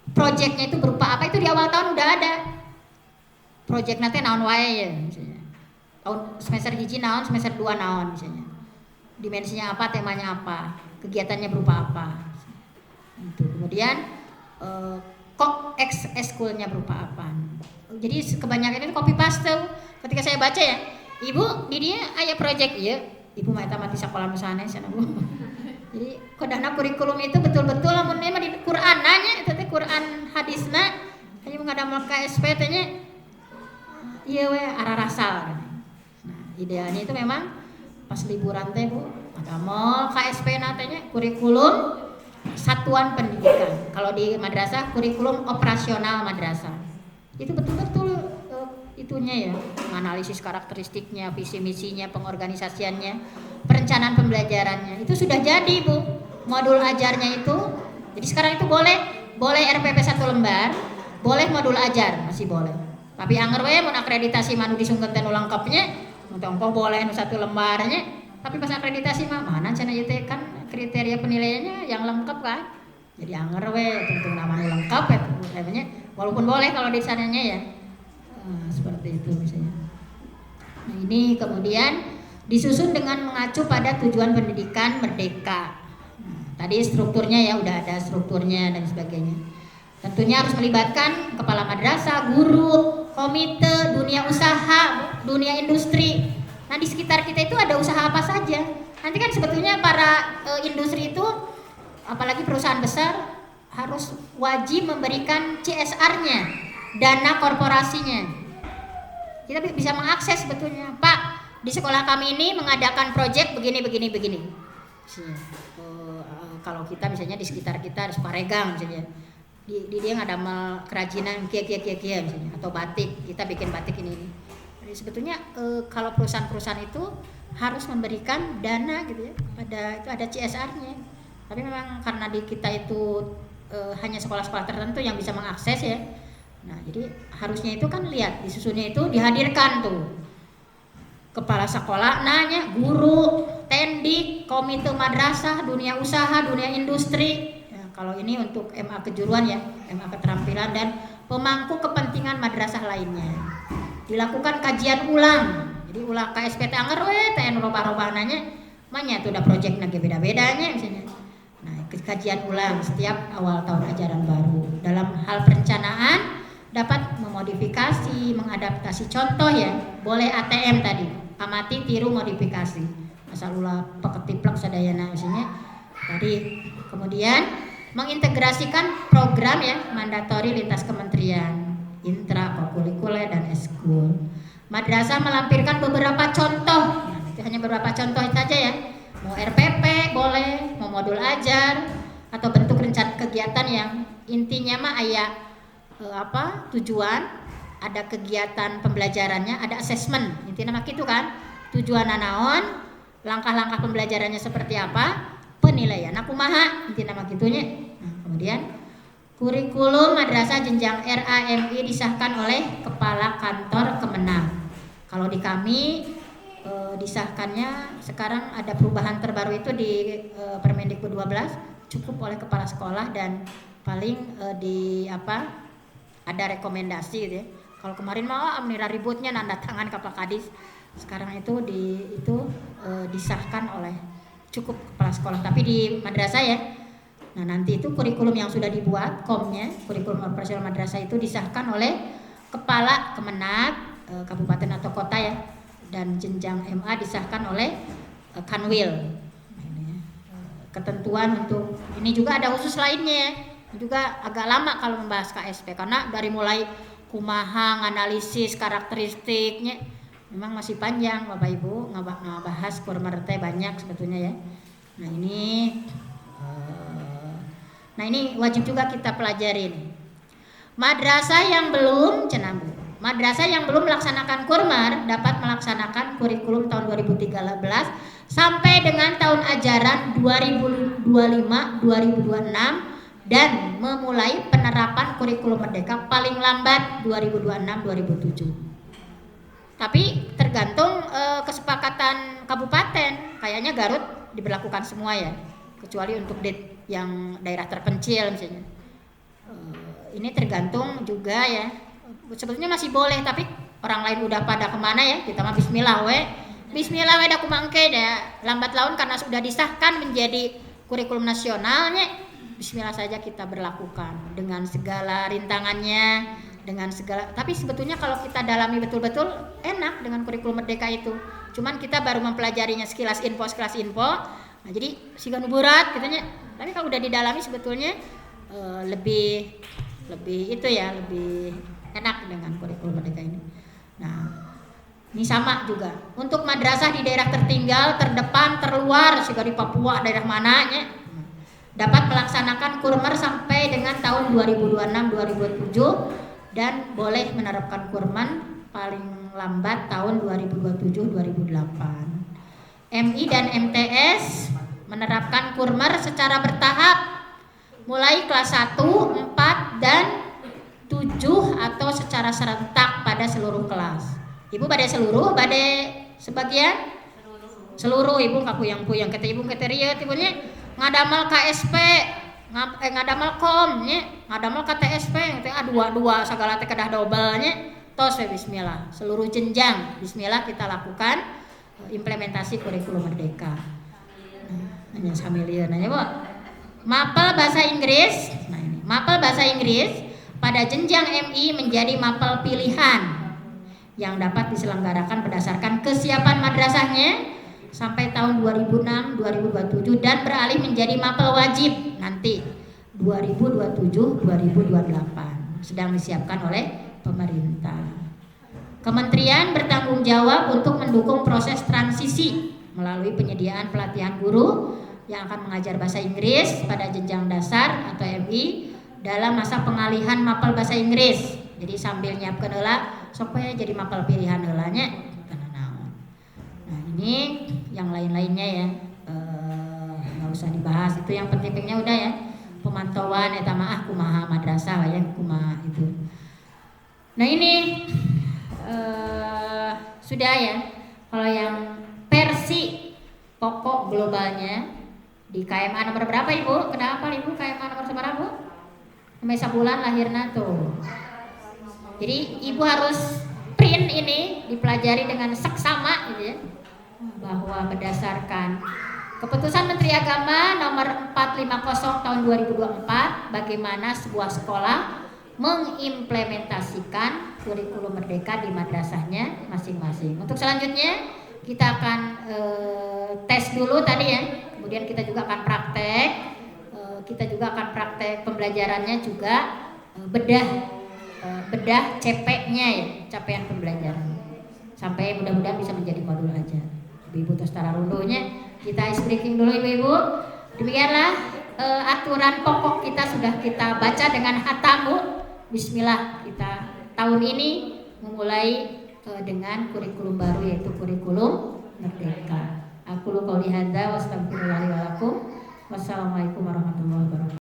Proyeknya itu berupa apa itu di awal tahun udah ada. Proyek nanti naon wae ya misalnya. Tahun semester 1 naon, semester 2 naon misalnya. Dimensinya apa, temanya apa, kegiatannya berupa apa. Itu. Kemudian kok ekskulnya berupa apa. Jadi kebanyakan ini copy paste. Ketika saya baca ya, Ibu di dia aya project ieu, Ibu mah eta mati sekolah nu sanes cenah Bu. Jadi kodana kurikulum itu betul-betul lamun mah di Quran nya eta teh Quran hadisna aya ngadamel KSP teh nya ieu we ararasal. Nah, idealnya itu memang pas liburan teh Bu, ada mall KSP natanya kurikulum satuan pendidikan. Kalau di madrasah kurikulum operasional madrasah. Itu betul-betul itunya ya, analisis karakteristiknya, visi misinya, pengorganisasiannya, perencanaan pembelajarannya. Itu sudah jadi Bu. Modul ajarnya itu. Jadi sekarang itu boleh RPP 1 lembar, boleh modul ajar masih boleh. Tapi anger we mun akreditasi manu disungkeun teh nu lengkapnya Tongko boleh 1 lembarnya, tapi pas akreditasi mah mana cenah ieu teh kan kriteria penilaiannya yang lengkap kan. Jadi anger we tentu namanya lengkap ya namanya, walaupun boleh kalau di sananya ya. Seperti itu misalnya. Nah, ini kemudian disusun dengan mengacu pada tujuan pendidikan merdeka. Tadi strukturnya ya udah ada strukturnya dan sebagainya. Tentunya harus melibatkan kepala madrasah, guru, komite, dunia usaha, dunia industri. Nah di sekitar kita itu ada usaha apa saja. Nanti kan sebetulnya para industri itu, apalagi perusahaan besar, harus wajib memberikan CSR-nya, dana korporasinya. Kita bisa mengakses sebetulnya, Pak, di sekolah kami ini mengadakan proyek begini. misalnya, kalau kita misalnya di sekitar kita ada Sukaregang misalnya, dia ngadamel kerajinan kia misalnya, atau batik, kita bikin batik ini. Jadi sebetulnya kalau perusahaan-perusahaan itu harus memberikan dana gitu ya, itu ada CSR-nya. Tapi memang karena di kita itu hanya sekolah-sekolah tertentu yang bisa mengakses ya. Nah, jadi harusnya itu kan lihat disusunnya itu dihadirkan tuh kepala sekolah, nanya guru, tendik, komite madrasah, dunia usaha, dunia industri. Ya, kalau ini untuk MA kejuruan ya, MA keterampilan dan pemangku kepentingan madrasah lainnya. Dilakukan kajian ulang. Jadi ulang KSP anger TN robah-robah nanya, manya tuh udah proyeknya beda-bedanya misalnya. Nah, kajian ulang setiap awal tahun ajaran baru. Dalam hal perencanaan dapat memodifikasi, mengadaptasi contoh ya, boleh ATM tadi, amati, tiru, modifikasi. Asal ulah paketiplak sadayana misalnya. Tadi kemudian mengintegrasikan program ya, mandatori lintas kementerian, intra, kokurikuler dan eskul. Madrasah melampirkan beberapa contoh. Nah, itu hanya beberapa contoh saja ya. Mau RPP boleh, mau modul ajar atau bentuk rencana kegiatan yang intinya mah tujuan, ada kegiatan pembelajarannya, ada assessment, intinya mah gitu kan. Tujuan naon, langkah-langkah pembelajarannya seperti apa, penilaian kumaha, intinya mah gitunya. Nah, kemudian kurikulum madrasah jenjang RAMI disahkan oleh Kepala Kantor Kemenang. Kalau di kami disahkannya sekarang ada perubahan terbaru itu di Permendikbud 12, cukup oleh kepala sekolah dan paling ada rekomendasi gitu ya. Kalau kemarin mah amnira ributnya nanda tangan ke Pak Kadis. Sekarang itu disahkan oleh cukup kepala sekolah, tapi di madrasah ya. Nah, nanti itu kurikulum yang sudah dibuat komnya, kurikulum operasional madrasah itu disahkan oleh kepala Kemenag kabupaten atau kota ya, dan jenjang MA disahkan oleh Kanwil. Ketentuan untuk ini juga ada khusus lainnya, juga agak lama kalau membahas KSP karena dari mulai kumaha, analisis karakteristiknya memang masih panjang Bapak Ibu, ngebahas kurmerte banyak sebetulnya ya. Nah ini wajib juga kita pelajarin. Madrasah yang belum melaksanakan kurmer dapat melaksanakan kurikulum tahun 2013 sampai dengan tahun ajaran 2025-2026 dan memulai penerapan kurikulum merdeka paling lambat 2026-2027. Tapi tergantung kesepakatan kabupaten, kayaknya Garut diberlakukan semua ya, kecuali untuk yang daerah terpencil misalnya. Ini tergantung juga ya. Sebetulnya masih boleh, tapi orang lain udah pada kemana ya, kita mah bismillah dah kumangke dah lambat laun karena sudah disahkan menjadi kurikulum nasionalnya, bismillah saja kita berlakukan dengan segala rintangannya, tapi sebetulnya kalau kita dalami betul-betul enak dengan kurikulum merdeka itu, cuman kita baru mempelajarinya sekilas info, nah jadi siga nuburat katanya, tapi kalau udah didalami sebetulnya lebih itu ya, lebih enak dengan kurikulum merdeka ini. Nah, ini sama juga untuk madrasah di daerah tertinggal, terdepan, terluar, juga di Papua, daerah mananya, dapat melaksanakan kurmer sampai dengan tahun 2026-2027 dan boleh menerapkan kurman paling lambat tahun 2027-2028. MI dan MTS menerapkan kurmer secara bertahap mulai kelas 1, 4, dan 7 atau secara serentak pada seluruh kelas. Ibu pada seluruh, pada sebagian? Seluruh ibu kapuyang-puyang kata ibu kata rieu ibunya ngadamal KSP, ngadamal kom nya, ngadamal KTSP teh dua segala teh kedah dobelnya. Tos bismillah. Seluruh jenjang bismillah kita lakukan implementasi kurikulum merdeka. Hanya sambil nanya, Bu. Mapel bahasa Inggris. Nah, ini mapel bahasa Inggris pada jenjang MI menjadi mapel pilihan yang dapat diselenggarakan berdasarkan kesiapan madrasahnya sampai tahun 2006-2027 dan beralih menjadi mapel wajib nanti 2027-2028 sedang disiapkan oleh pemerintah. Kementerian bertanggung jawab untuk mendukung proses transisi melalui penyediaan pelatihan guru yang akan mengajar bahasa Inggris pada jenjang dasar atau MI dalam masa pengalihan mapel bahasa Inggris. Jadi sambil nyiapkeun heula supaya jadi mapel pilihan heulanya. Nah, ini yang lain-lainnya ya. Nggak usah dibahas, itu yang penting-pentingnya udah ya. Pemantauan eta mah kumaha madrasah ya, kumaha itu. Nah, ini sudah ya. Kalau yang versi pokok globalnya di KMA nomor berapa Ibu? Kenapa Ibu KMA nomor berapa Bu? Sampai sebulan lahirnya tuh. Jadi Ibu harus print ini, dipelajari dengan seksama gitu ya. Bahwa berdasarkan Keputusan Menteri Agama nomor 450 tahun 2024 bagaimana sebuah sekolah mengimplementasikan kurikulum merdeka di madrasahnya masing-masing. Untuk selanjutnya kita akan tes dulu tadi ya. Kemudian kita juga akan praktek. Kita juga akan praktek pembelajarannya juga bedah CP-nya ya, capaian pembelajaran. Sampai mudah-mudahan bisa menjadi modul aja. Ibu Tostara Rundonya kita ice breaking dulu Ibu-ibu. Demikianlah aturan pokok kita sudah kita baca dengan hatamu. Bismillah, kita tahun ini memulai dengan kurikulum baru yaitu kurikulum merdeka. Aku qouli hadza wa astaghfirullahi wa lakum. Wassalamualaikum warahmatullahi wabarakatuh.